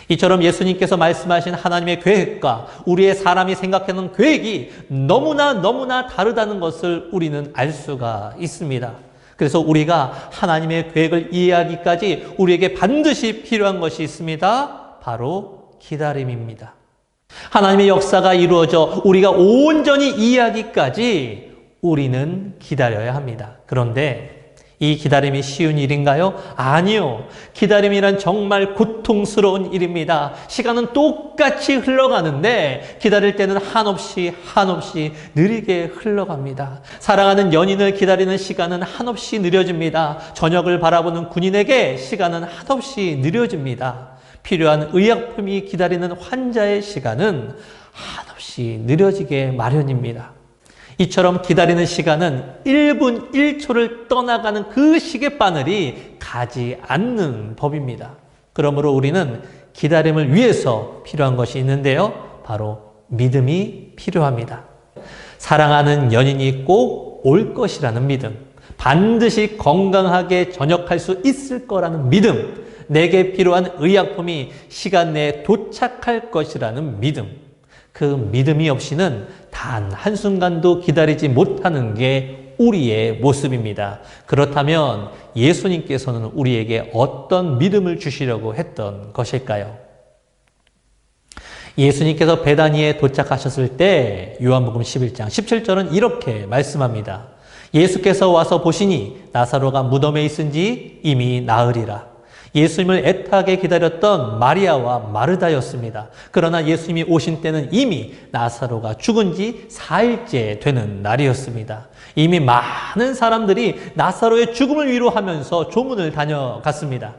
이처럼 예수님께서 말씀하신 하나님의 계획과 우리의 사람이 생각하는 계획이 너무나 다르다는 것을 우리는 알 수가 있습니다. 그래서 우리가 하나님의 계획을 이해하기까지 우리에게 반드시 필요한 것이 있습니다. 바로 기다림입니다. 하나님의 역사가 이루어져 우리가 온전히 이해하기까지 우리는 기다려야 합니다. 그런데 이 기다림이 쉬운 일인가요? 아니요. 기다림이란 정말 고통스러운 일입니다. 시간은 똑같이 흘러가는데 기다릴 때는 한없이 느리게 흘러갑니다. 사랑하는 연인을 기다리는 시간은 한없이 느려집니다. 저녁을 바라보는 군인에게 시간은 한없이 느려집니다. 필요한 의약품이 기다리는 환자의 시간은 한없이 느려지게 마련입니다. 이처럼 기다리는 시간은 1분 1초를 떠나가는 그 시계바늘이 가지 않는 법입니다. 그러므로 우리는 기다림을 위해서 필요한 것이 있는데요. 바로 믿음이 필요합니다. 사랑하는 연인이 꼭 올 것이라는 믿음, 반드시 건강하게 전역할 수 있을 거라는 믿음, 내게 필요한 의약품이 시간 내에 도착할 것이라는 믿음, 그 믿음이 없이는 단 한순간도 기다리지 못하는 게 우리의 모습입니다. 그렇다면 예수님께서는 우리에게 어떤 믿음을 주시려고 했던 것일까요? 예수님께서 베다니에 도착하셨을 때 요한복음 11장 17절은 이렇게 말씀합니다. 예수께서 와서 보시니 나사로가 무덤에 있은지 이미 나으리라. 예수님을 애타게 기다렸던 마리아와 마르다였습니다. 그러나 예수님이 오신 때는 이미 나사로가 죽은 지 4일째 되는 날이었습니다. 이미 많은 사람들이 나사로의 죽음을 위로하면서 조문을 다녀갔습니다.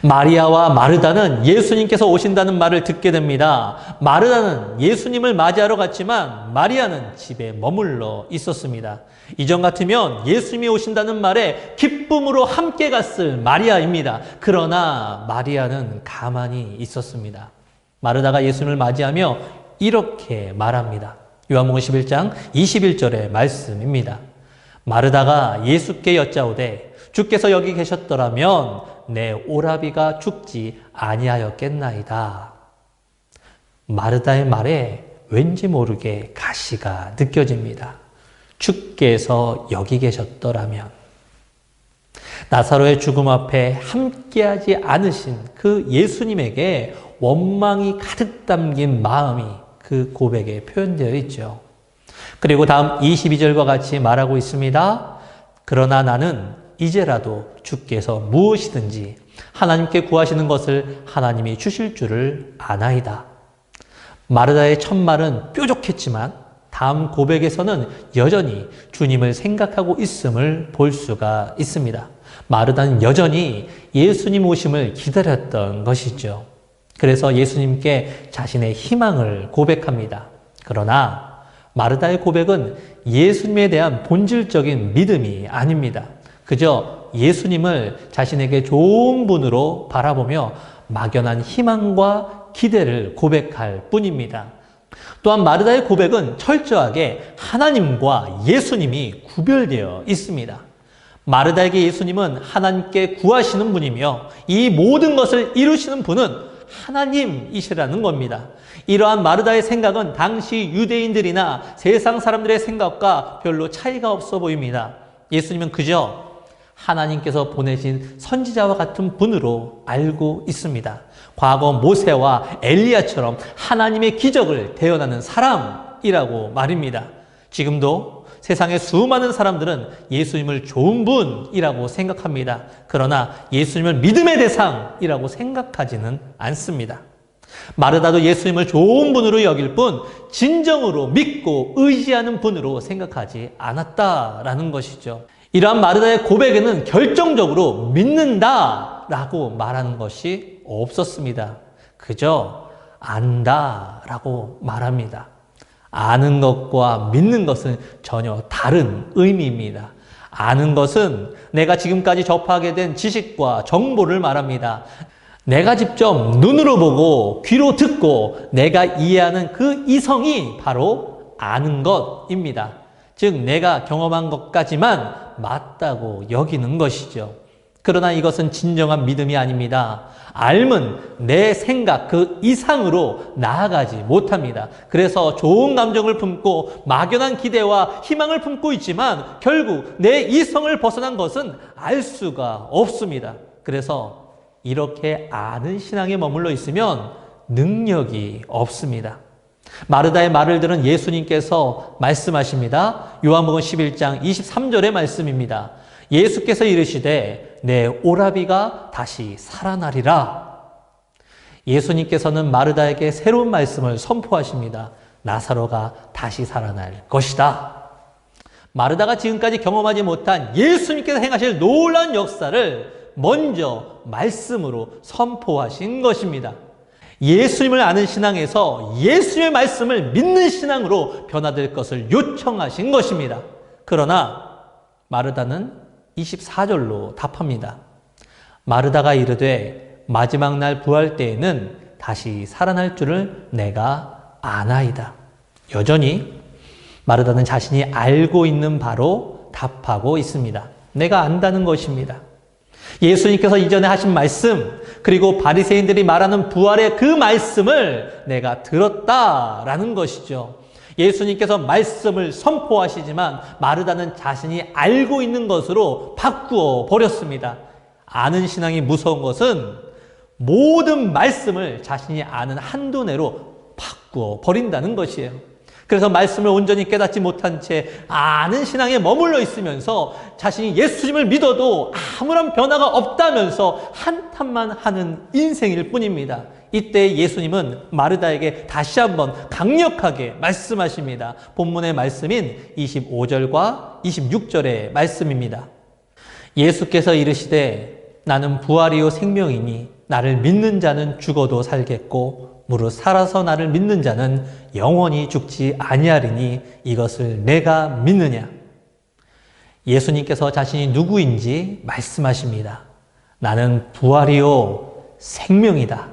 마리아와 마르다는 예수님께서 오신다는 말을 듣게 됩니다. 마르다는 예수님을 맞이하러 갔지만 마리아는 집에 머물러 있었습니다. 이전 같으면 예수님이 오신다는 말에 기쁨으로 함께 갔을 마리아입니다. 그러나 마리아는 가만히 있었습니다. 마르다가 예수님을 맞이하며 이렇게 말합니다. 요한복음 11장 21절의 말씀입니다. 마르다가 예수께 여짜오되 주께서 여기 계셨더라면 내 오라비가 죽지 아니하였겠나이다. 마르다의 말에 왠지 모르게 가시가 느껴집니다. 주께서 여기 계셨더라면. 나사로의 죽음 앞에 함께하지 않으신 그 예수님에게 원망이 가득 담긴 마음이 그 고백에 표현되어 있죠. 그리고 다음 22절과 같이 말하고 있습니다. 그러나 나는 이제라도 주께서 무엇이든지 하나님께 구하시는 것을 하나님이 주실 줄을 아나이다. 마르다의 첫 말은 뾰족했지만 다음 고백에서는 여전히 주님을 생각하고 있음을 볼 수가 있습니다. 마르다는 여전히 예수님 오심을 기다렸던 것이죠. 그래서 예수님께 자신의 희망을 고백합니다. 그러나 마르다의 고백은 예수님에 대한 본질적인 믿음이 아닙니다. 그저 예수님을 자신에게 좋은 분으로 바라보며 막연한 희망과 기대를 고백할 뿐입니다. 또한 마르다의 고백은 철저하게 하나님과 예수님이 구별되어 있습니다. 마르다에게 예수님은 하나님께 구하시는 분이며 이 모든 것을 이루시는 분은 하나님이시라는 겁니다. 이러한 마르다의 생각은 당시 유대인들이나 세상 사람들의 생각과 별로 차이가 없어 보입니다. 예수님은 그저 하나님께서 보내신 선지자와 같은 분으로 알고 있습니다. 과거 모세와 엘리야처럼 하나님의 기적을 대언하는 사람이라고 말입니다. 지금도 세상의 수많은 사람들은 예수님을 좋은 분이라고 생각합니다. 그러나 예수님을 믿음의 대상이라고 생각하지는 않습니다. 마르다도 예수님을 좋은 분으로 여길 뿐 진정으로 믿고 의지하는 분으로 생각하지 않았다라는 것이죠. 이러한 마르다의 고백에는 결정적으로 믿는다라고 말하는 것이 없었습니다. 그저 안다라고 말합니다. 아는 것과 믿는 것은 전혀 다른 의미입니다. 아는 것은 내가 지금까지 접하게 된 지식과 정보를 말합니다. 내가 직접 눈으로 보고 귀로 듣고 내가 이해하는 그 이성이 바로 아는 것입니다. 즉 내가 경험한 것까지만 맞다고 여기는 것이죠. 그러나 이것은 진정한 믿음이 아닙니다. 알면 내 생각 그 이상으로 나아가지 못합니다. 그래서 좋은 감정을 품고 막연한 기대와 희망을 품고 있지만 결국 내 이성을 벗어난 것은 알 수가 없습니다. 그래서 이렇게 아는 신앙에 머물러 있으면 능력이 없습니다. 마르다의 말을 들은 예수님께서 말씀하십니다. 요한복음 11장 23절의 말씀입니다. 예수께서 이르시되 내 오라비가 다시 살아나리라. 예수님께서는 마르다에게 새로운 말씀을 선포하십니다. 나사로가 다시 살아날 것이다. 마르다가 지금까지 경험하지 못한 예수님께서 행하실 놀라운 역사를 먼저 말씀으로 선포하신 것입니다. 예수님을 아는 신앙에서 예수님의 말씀을 믿는 신앙으로 변화될 것을 요청하신 것입니다. 그러나 마르다는 24절로 답합니다. 마르다가 이르되 마지막 날 부활 때에는 다시 살아날 줄을 내가 아나이다. 여전히 마르다는 자신이 알고 있는 바로 답하고 있습니다. 내가 안다는 것입니다. 예수님께서 이전에 하신 말씀 그리고 바리새인들이 말하는 부활의 그 말씀을 내가 들었다라는 것이죠. 예수님께서 말씀을 선포하시지만 마르다는 자신이 알고 있는 것으로 바꾸어 버렸습니다. 아는 신앙이 무서운 것은 모든 말씀을 자신이 아는 한도 내로 바꾸어 버린다는 것이에요. 그래서 말씀을 온전히 깨닫지 못한 채 아는 신앙에 머물러 있으면서 자신이 예수님을 믿어도 아무런 변화가 없다면서 한탄만 하는 인생일 뿐입니다. 이때 예수님은 마르다에게 다시 한번 강력하게 말씀하십니다. 본문의 말씀인 25절과 26절의 말씀입니다. 예수께서 이르시되 나는 부활이요 생명이니 나를 믿는 자는 죽어도 살겠고 무릇 살아서 나를 믿는 자는 영원히 죽지 아니하리니 이것을 내가 믿느냐. 예수님께서 자신이 누구인지 말씀하십니다. 나는 부활이요 생명이다.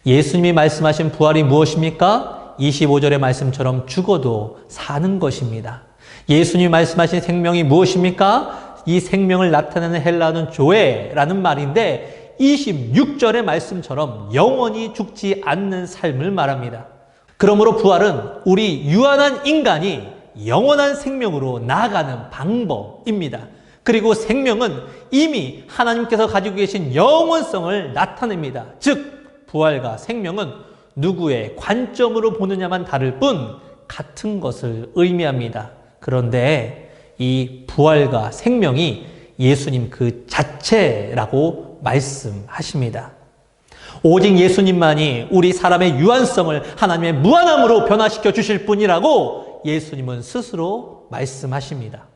예수님이 말씀하신 부활이 무엇입니까? 25절의 말씀처럼 죽어도 사는 것입니다. 예수님이 말씀하신 생명이 무엇입니까? 이 생명을 나타내는 헬라어는 조에라는 말인데 26절의 말씀처럼 영원히 죽지 않는 삶을 말합니다. 그러므로 부활은 우리 유한한 인간이 영원한 생명으로 나아가는 방법입니다. 그리고 생명은 이미 하나님께서 가지고 계신 영원성을 나타냅니다. 즉 부활과 생명은 누구의 관점으로 보느냐만 다를 뿐 같은 것을 의미합니다. 그런데 이 부활과 생명이 예수님 그 자체라고 말씀하십니다. 오직 예수님만이 우리 사람의 유한성을 하나님의 무한함으로 변화시켜 주실 분이라고 예수님은 스스로 말씀하십니다.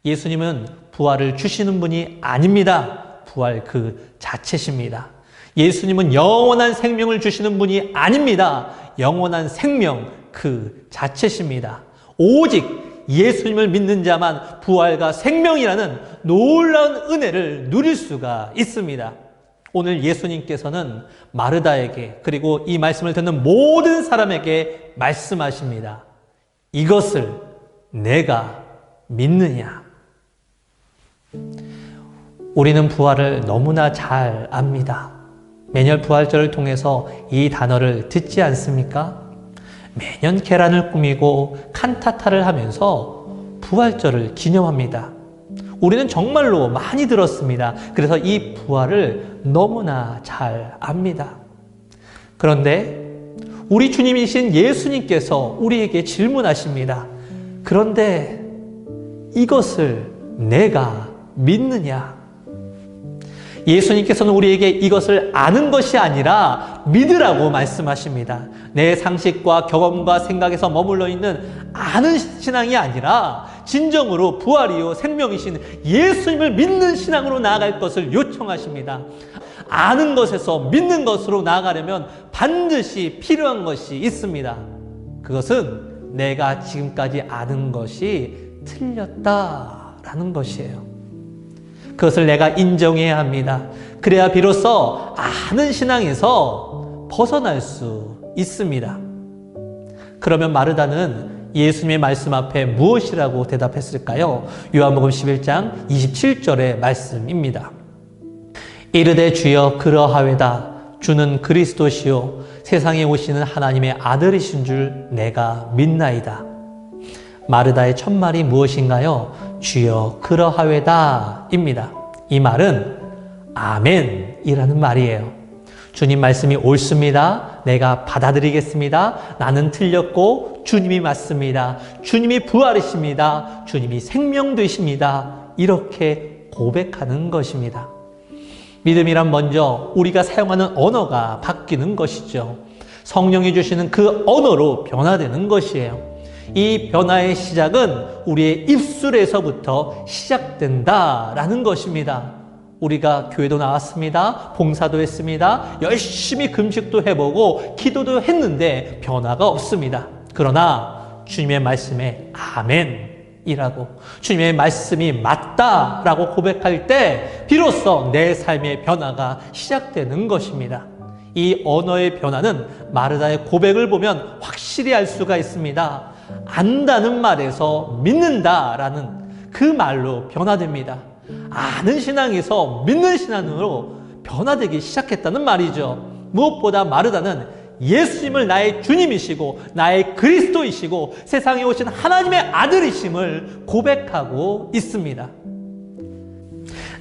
예수님은 부활을 주시는 분이 아닙니다. 부활 그 자체십니다. 예수님은 영원한 생명을 주시는 분이 아닙니다. 영원한 생명 그 자체십니다. 오직 예수님을 믿는 자만 부활과 생명이라는 놀라운 은혜를 누릴 수가 있습니다. 오늘 예수님께서는 마르다에게 그리고 이 말씀을 듣는 모든 사람에게 말씀하십니다. 이것을 내가 믿느냐? 우리는 부활을 너무나 잘 압니다. 매년 부활절을 통해서 이 단어를 듣지 않습니까? 매년 계란을 꾸미고 칸타타를 하면서 부활절을 기념합니다. 우리는 정말로 많이 들었습니다. 그래서 이 부활을 너무나 잘 압니다. 그런데 우리 주님이신 예수님께서 우리에게 질문하십니다. 그런데 이것을 내가 믿느냐? 예수님께서는 우리에게 이것을 아는 것이 아니라 믿으라고 말씀하십니다. 내 상식과 경험과 생각에서 머물러 있는 아는 신앙이 아니라 진정으로 부활이요 생명이신 예수님을 믿는 신앙으로 나아갈 것을 요청하십니다. 아는 것에서 믿는 것으로 나아가려면 반드시 필요한 것이 있습니다. 그것은 내가 지금까지 아는 것이 틀렸다라는 것이에요. 그것을 내가 인정해야 합니다. 그래야 비로소 아는 신앙에서 벗어날 수 있습니다. 그러면 마르다는 예수님의 말씀 앞에 무엇이라고 대답했을까요? 요한복음 11장 27절의 말씀입니다. 이르되 주여 그러하외다. 주는 그리스도시요 세상에 오시는 하나님의 아들이신 줄 내가 믿나이다. 마르다의 첫 말이 무엇인가요? 주여 그러하외다 입니다. 이 말은 아멘이라는 말이에요. 주님 말씀이 옳습니다. 내가 받아들이겠습니다. 나는 틀렸고 주님이 맞습니다. 주님이 부활이십니다. 주님이 생명 되십니다. 이렇게 고백하는 것입니다. 믿음이란 먼저 우리가 사용하는 언어가 바뀌는 것이죠. 성령이 주시는 그 언어로 변화되는 것이에요. 이 변화의 시작은 우리의 입술에서부터 시작된다라는 것입니다. 우리가 교회도 나왔습니다. 봉사도 했습니다. 열심히 금식도 해보고 기도도 했는데 변화가 없습니다. 그러나 주님의 말씀에 아멘이라고 주님의 말씀이 맞다라고 고백할 때 비로소 내 삶의 변화가 시작되는 것입니다. 이 언어의 변화는 마르다의 고백을 보면 확실히 알 수가 있습니다. 안다는 말에서 믿는다라는 그 말로 변화됩니다. 아는 신앙에서 믿는 신앙으로 변화되기 시작했다는 말이죠. 무엇보다 마르다는 예수님을 나의 주님이시고 나의 그리스도이시고 세상에 오신 하나님의 아들이심을 고백하고 있습니다.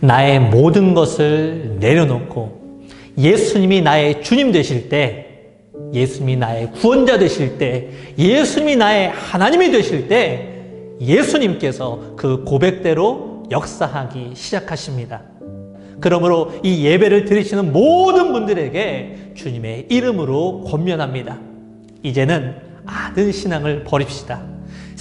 나의 모든 것을 내려놓고 예수님이 나의 주님 되실 때, 예수님이 나의 구원자 되실 때, 예수님이 나의 하나님이 되실 때 예수님께서 그 고백대로 역사하기 시작하십니다. 그러므로 이 예배를 드리시는 모든 분들에게 주님의 이름으로 권면합니다. 이제는 아는 신앙을 버립시다.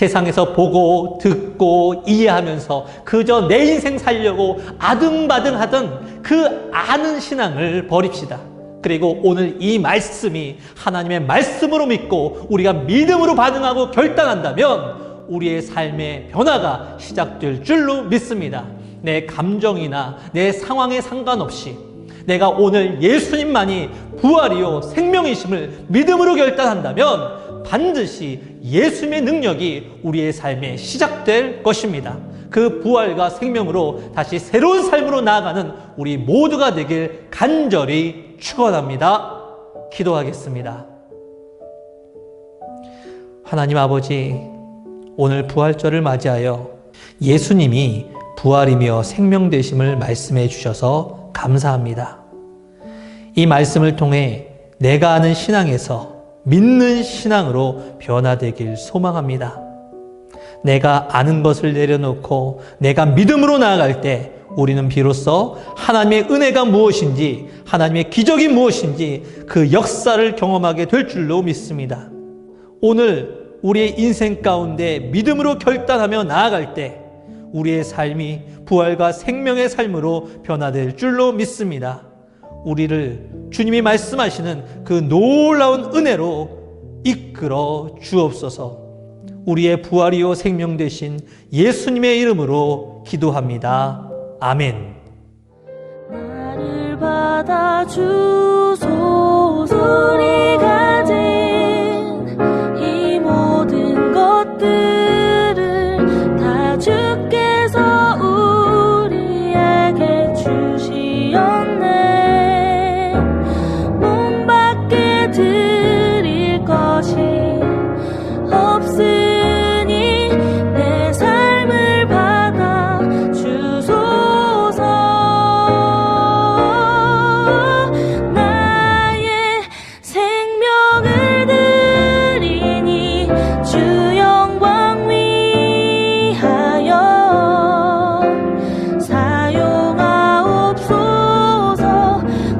세상에서 보고 듣고 이해하면서 그저 내 인생 살려고 아등바등하던 그 아는 신앙을 버립시다. 그리고 오늘 이 말씀이 하나님의 말씀으로 믿고 우리가 믿음으로 반응하고 결단한다면 우리의 삶의 변화가 시작될 줄로 믿습니다. 내 감정이나 내 상황에 상관없이 내가 오늘 예수님만이 부활이요 생명이심을 믿음으로 결단한다면 반드시 예수님의 능력이 우리의 삶에 시작될 것입니다. 그 부활과 생명으로 다시 새로운 삶으로 나아가는 우리 모두가 되길 간절히 축원합니다. 기도하겠습니다. 하나님 아버지, 오늘 부활절을 맞이하여 예수님이 부활이며 생명 되심을 말씀해 주셔서 감사합니다. 이 말씀을 통해 내가 아는 신앙에서 믿는 신앙으로 변화되길 소망합니다. 내가 아는 것을 내려놓고 내가 믿음으로 나아갈 때 우리는 비로소 하나님의 은혜가 무엇인지, 하나님의 기적이 무엇인지 그 역사를 경험하게 될 줄로 믿습니다. 오늘 우리의 인생 가운데 믿음으로 결단하며 나아갈 때 우리의 삶이 부활과 생명의 삶으로 변화될 줄로 믿습니다. 우리를 주님이 말씀하시는 그 놀라운 은혜로 이끌어 주옵소서. 우리의 부활이요 생명 되신 예수님의 이름으로 기도합니다. 아멘. 나를 받아주소서. 우리 가진 이 모든 것들을 다 주께서 우리에게 주시었네. 몸 밖에 드릴 것이 없으니 내 삶을 받아 주소서. 나의 생명을 드리니 주 영광 위하여 사용하옵소서.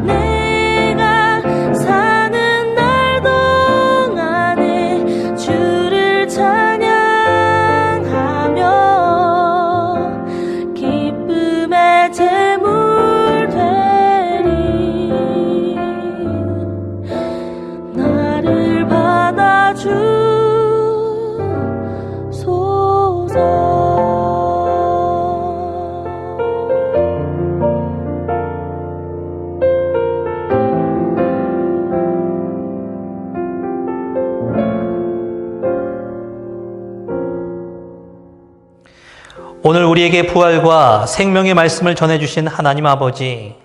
내가 사는 날 동안에 주를 찬양하며 기쁨의 제물 되리. 나를 받아주소서. 오늘 우리에게 부활과 생명의 말씀을 전해주신 하나님 아버지,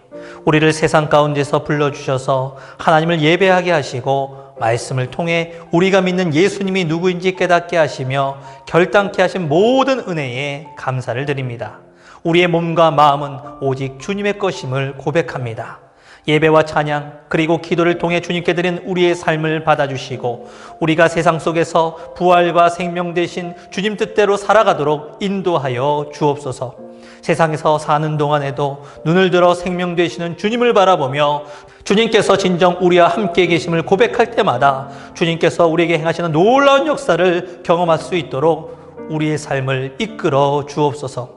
우리를 세상 가운데서 불러주셔서 하나님을 예배하게 하시고 말씀을 통해 우리가 믿는 예수님이 누구인지 깨닫게 하시며 결단케 하신 모든 은혜에 감사를 드립니다. 우리의 몸과 마음은 오직 주님의 것임을 고백합니다. 예배와 찬양 그리고 기도를 통해 주님께 드린 우리의 삶을 받아주시고 우리가 세상 속에서 부활과 생명 되신 주님 뜻대로 살아가도록 인도하여 주옵소서. 세상에서 사는 동안에도 눈을 들어 생명 되시는 주님을 바라보며 주님께서 진정 우리와 함께 계심을 고백할 때마다 주님께서 우리에게 행하시는 놀라운 역사를 경험할 수 있도록 우리의 삶을 이끌어 주옵소서.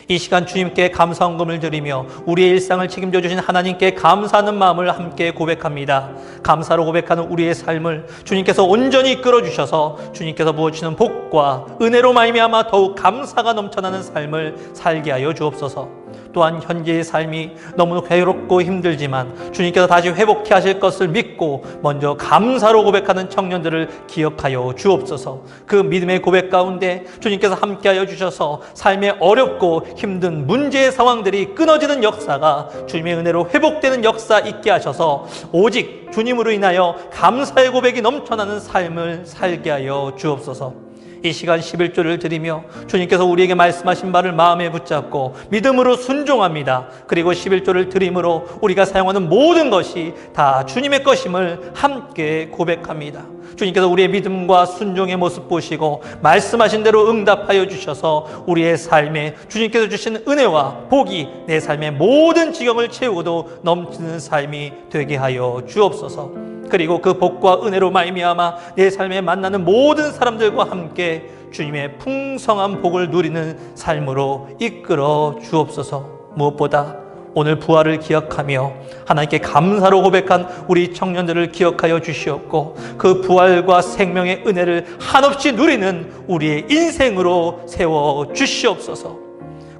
이 시간 주님께 감사헌금을 드리며 우리의 일상을 책임져 주신 하나님께 감사하는 마음을 함께 고백합니다. 감사로 고백하는 우리의 삶을 주님께서 온전히 이끌어 주셔서 주님께서 부어주시는 복과 은혜로 말미암아 더욱 감사가 넘쳐나는 삶을 살게 하여 주옵소서. 또한 현재의 삶이 너무 괴롭고 힘들지만 주님께서 다시 회복케 하실 것을 믿고 먼저 감사로 고백하는 청년들을 기억하여 주옵소서. 그 믿음의 고백 가운데 주님께서 함께하여 주셔서 삶의 어렵고 힘든 문제의 상황들이 끊어지는 역사가 주님의 은혜로 회복되는 역사 있게 하셔서 오직 주님으로 인하여 감사의 고백이 넘쳐나는 삶을 살게 하여 주옵소서. 이 시간 11조를 드리며 주님께서 우리에게 말씀하신 바를 마음에 붙잡고 믿음으로 순종합니다. 그리고 11조를 드림으로 우리가 사용하는 모든 것이 다 주님의 것임을 함께 고백합니다. 주님께서 우리의 믿음과 순종의 모습 보시고 말씀하신 대로 응답하여 주셔서 우리의 삶에 주님께서 주신 은혜와 복이 내 삶의 모든 지경을 채우고도 넘치는 삶이 되게 하여 주옵소서. 그리고 그 복과 은혜로 말미암아 내 삶에 만나는 모든 사람들과 함께 주님의 풍성한 복을 누리는 삶으로 이끌어 주옵소서. 무엇보다 오늘 부활을 기억하며 하나님께 감사로 고백한 우리 청년들을 기억하여 주시옵고 그 부활과 생명의 은혜를 한없이 누리는 우리의 인생으로 세워 주시옵소서.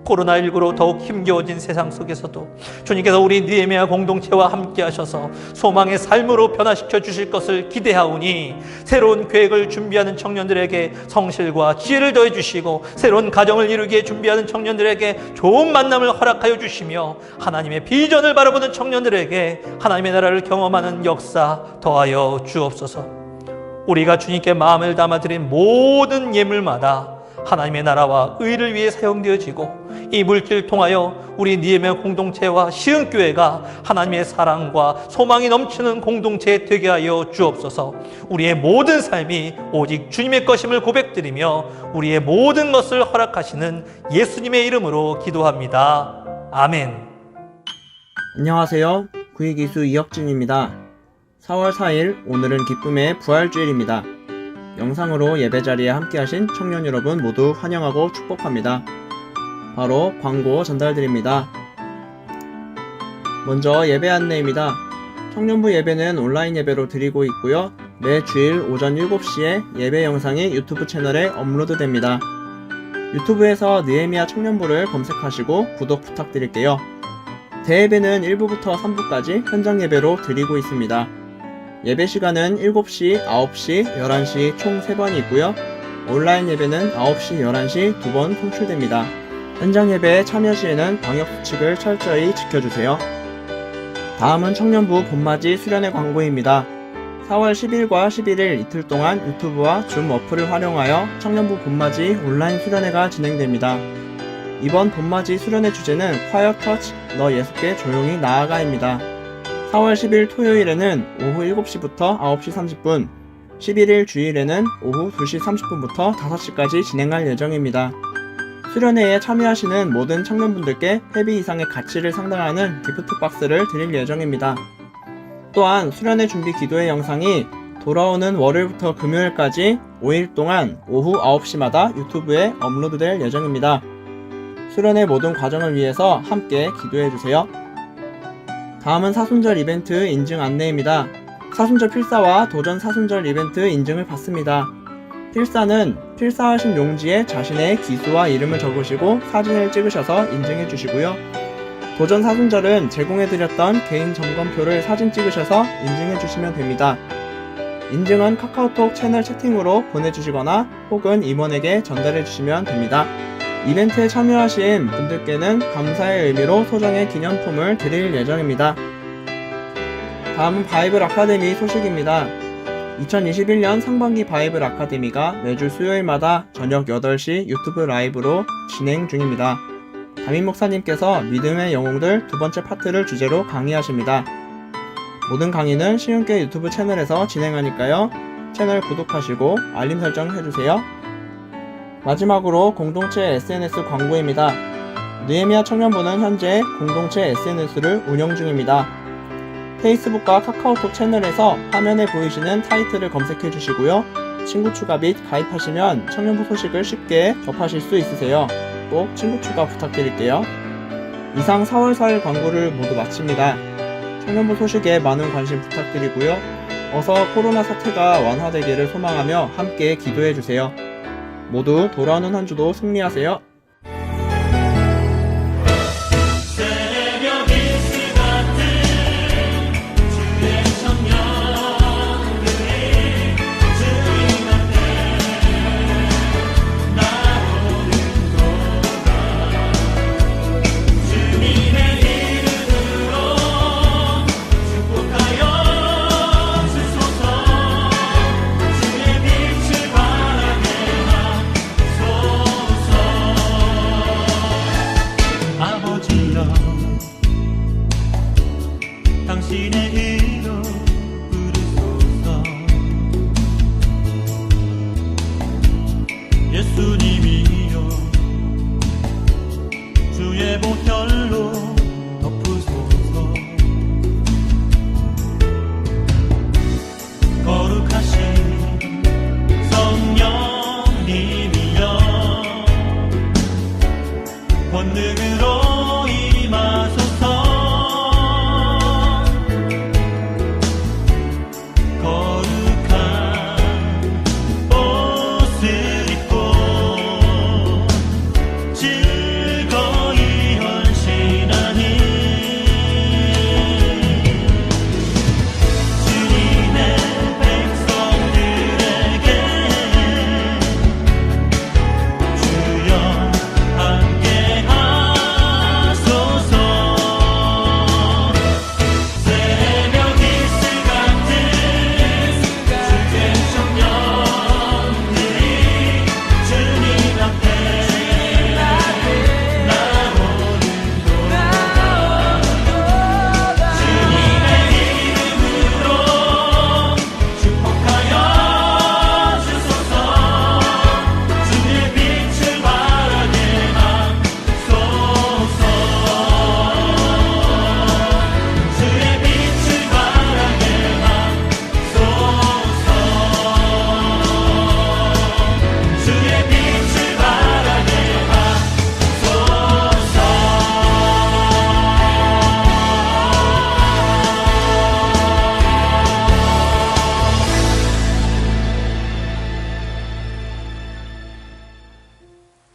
코로나19로 더욱 힘겨워진 세상 속에서도 주님께서 우리 느헤미야 공동체와 함께 하셔서 소망의 삶으로 변화시켜 주실 것을 기대하오니 새로운 계획을 준비하는 청년들에게 성실과 지혜를 더해 주시고 새로운 가정을 이루기에 준비하는 청년들에게 좋은 만남을 허락하여 주시며 하나님의 비전을 바라보는 청년들에게 하나님의 나라를 경험하는 역사 더하여 주옵소서. 우리가 주님께 마음을 담아드린 모든 예물마다 하나님의 나라와 의를 위해 사용되어지고 이 물질을 통하여 우리 느헤미야 공동체와 시흥교회가 하나님의 사랑과 소망이 넘치는 공동체 되게 하여 주옵소서. 우리의 모든 삶이 오직 주님의 것임을 고백드리며 우리의 모든 것을 허락하시는 예수님의 이름으로 기도합니다. 아멘. 안녕하세요. 구이기수 이혁진입니다. 4월 4일 오늘은 기쁨의 부활주일입니다. 영상으로 예배 자리에 함께하신 청년 여러분 모두 환영하고 축복합니다. 바로 광고 전달드립니다. 먼저 예배 안내입니다. 청년부 예배는 온라인 예배로 드리고 있고요. 매 주일 오전 7시에 예배 영상이 유튜브 채널에 업로드됩니다. 유튜브에서 느헤미야 청년부를 검색하시고 구독 부탁드릴게요. 대예배는 1부부터 3부까지 현장 예배로 드리고 있습니다. 예배 시간은 7시, 9시, 11시 총 3번이 있고요. 온라인 예배는 9시, 11시 2번 송출됩니다. 현장 예배에 참여 시에는 방역 수칙을 철저히 지켜주세요. 다음은 청년부 봄맞이 수련회 광고입니다. 4월 10일과 11일 이틀 동안 유튜브와 줌 어플을 활용하여 청년부 봄맞이 온라인 수련회가 진행됩니다. 이번 봄맞이 수련회 주제는 Quiet Touch, 너 예수께 조용히 나아가입니다. 4월 10일 토요일에는 오후 7시부터 9시 30분, 11일 주일에는 오후 2시 30분부터 5시까지 진행할 예정입니다. 수련회에 참여하시는 모든 청년분들께 회비 이상의 가치를 상당하는 기프트 박스를 드릴 예정입니다. 또한 수련회 준비 기도회 영상이 돌아오는 월요일부터 금요일까지 5일 동안 오후 9시마다 유튜브에 업로드될 예정입니다. 수련회 모든 과정을 위해서 함께 기도해주세요. 다음은 사순절 이벤트 인증 안내입니다. 사순절 필사와 도전 사순절 이벤트 인증을 받습니다. 필사는 필사하신 용지에 자신의 기수와 이름을 적으시고 사진을 찍으셔서 인증해 주시고요. 도전 사순절은 제공해드렸던 개인 점검표를 사진 찍으셔서 인증해 주시면 됩니다. 인증은 카카오톡 채널 채팅으로 보내주시거나 혹은 임원에게 전달해 주시면 됩니다. 이벤트에 참여하신 분들께는 감사의 의미로 소정의 기념품을 드릴 예정입니다. 다음은 바이블 아카데미 소식입니다. 2021년 상반기 바이블 아카데미가 매주 수요일마다 저녁 8시 유튜브 라이브로 진행 중입니다. 담임 목사님께서 믿음의 영웅들 두 번째 파트를 주제로 강의하십니다. 모든 강의는 시윤교회 유튜브 채널에서 진행하니까요. 채널 구독하시고 알림 설정 해주세요. 마지막으로 공동체 SNS 광고입니다. 느헤미야 청년부는 현재 공동체 SNS를 운영 중입니다. 페이스북과 카카오톡 채널에서 화면에 보이시는 타이틀을 검색해 주시고요. 친구 추가 및 가입하시면 청년부 소식을 쉽게 접하실 수 있으세요. 꼭 친구 추가 부탁드릴게요. 이상 4월 4일 광고를 모두 마칩니다. 청년부 소식에 많은 관심 부탁드리고요. 어서 코로나 사태가 완화되기를 소망하며 함께 기도해 주세요. 모두 돌아오는 한 주도 승리하세요.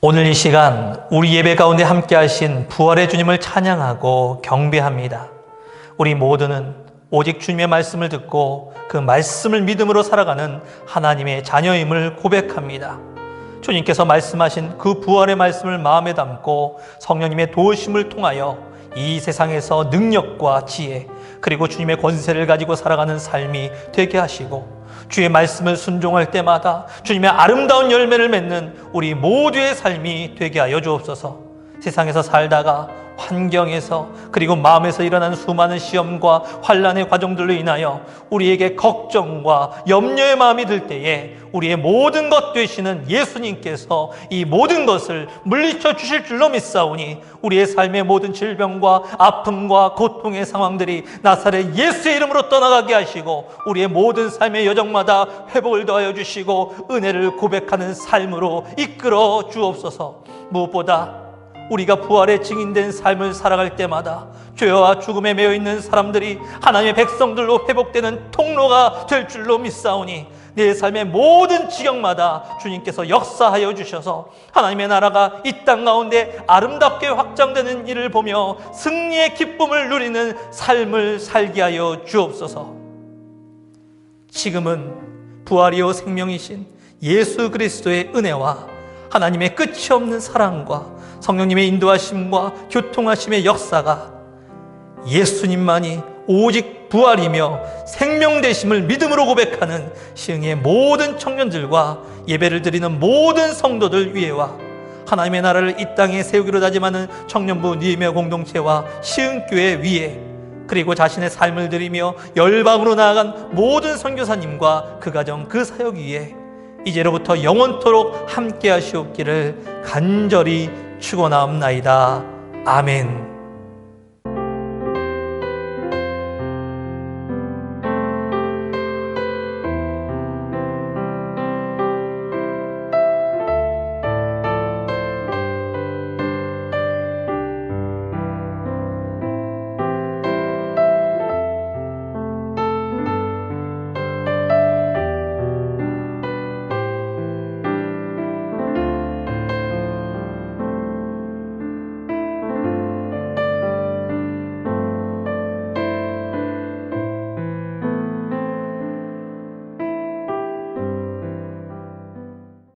오늘 이 시간 우리 예배 가운데 함께 하신 부활의 주님을 찬양하고 경배합니다. 우리 모두는 오직 주님의 말씀을 듣고 그 말씀을 믿음으로 살아가는 하나님의 자녀임을 고백합니다. 주님께서 말씀하신 그 부활의 말씀을 마음에 담고 성령님의 도우심을 통하여 이 세상에서 능력과 지혜 그리고 주님의 권세를 가지고 살아가는 삶이 되게 하시고 주의 말씀을 순종할 때마다 주님의 아름다운 열매를 맺는 우리 모두의 삶이 되게 하여 주옵소서. 세상에서 살다가 환경에서 그리고 마음에서 일어나는 수많은 시험과 환난의 과정들로 인하여 우리에게 걱정과 염려의 마음이 들 때에 우리의 모든 것 되시는 예수님께서 이 모든 것을 물리쳐 주실 줄로 믿사오니 우리의 삶의 모든 질병과 아픔과 고통의 상황들이 나사렛 예수의 이름으로 떠나가게 하시고 우리의 모든 삶의 여정마다 회복을 더하여 주시고 은혜를 고백하는 삶으로 이끌어 주옵소서. 무엇보다 우리가 부활의 증인된 삶을 살아갈 때마다 죄와 죽음에 매여있는 사람들이 하나님의 백성들로 회복되는 통로가 될 줄로 믿사오니 내 삶의 모든 지경마다 주님께서 역사하여 주셔서 하나님의 나라가 이 땅 가운데 아름답게 확장되는 일을 보며 승리의 기쁨을 누리는 삶을 살게 하여 주옵소서. 지금은 부활이요 생명이신 예수 그리스도의 은혜와 하나님의 끝이 없는 사랑과 성령님의 인도하심과 교통하심의 역사가 예수님만이 오직 부활이며 생명되심을 믿음으로 고백하는 시흥의 모든 청년들과 예배를 드리는 모든 성도들 위에와 하나님의 나라를 이 땅에 세우기로 다짐하는 청년부 니에미아 공동체와 시흥교회 위에 그리고 자신의 삶을 드리며 열방으로 나아간 모든 선교사님과 그 가정 그 사역 위에 이제로부터 영원토록 함께 하시옵기를 간절히 축원하옵나이다. 아멘.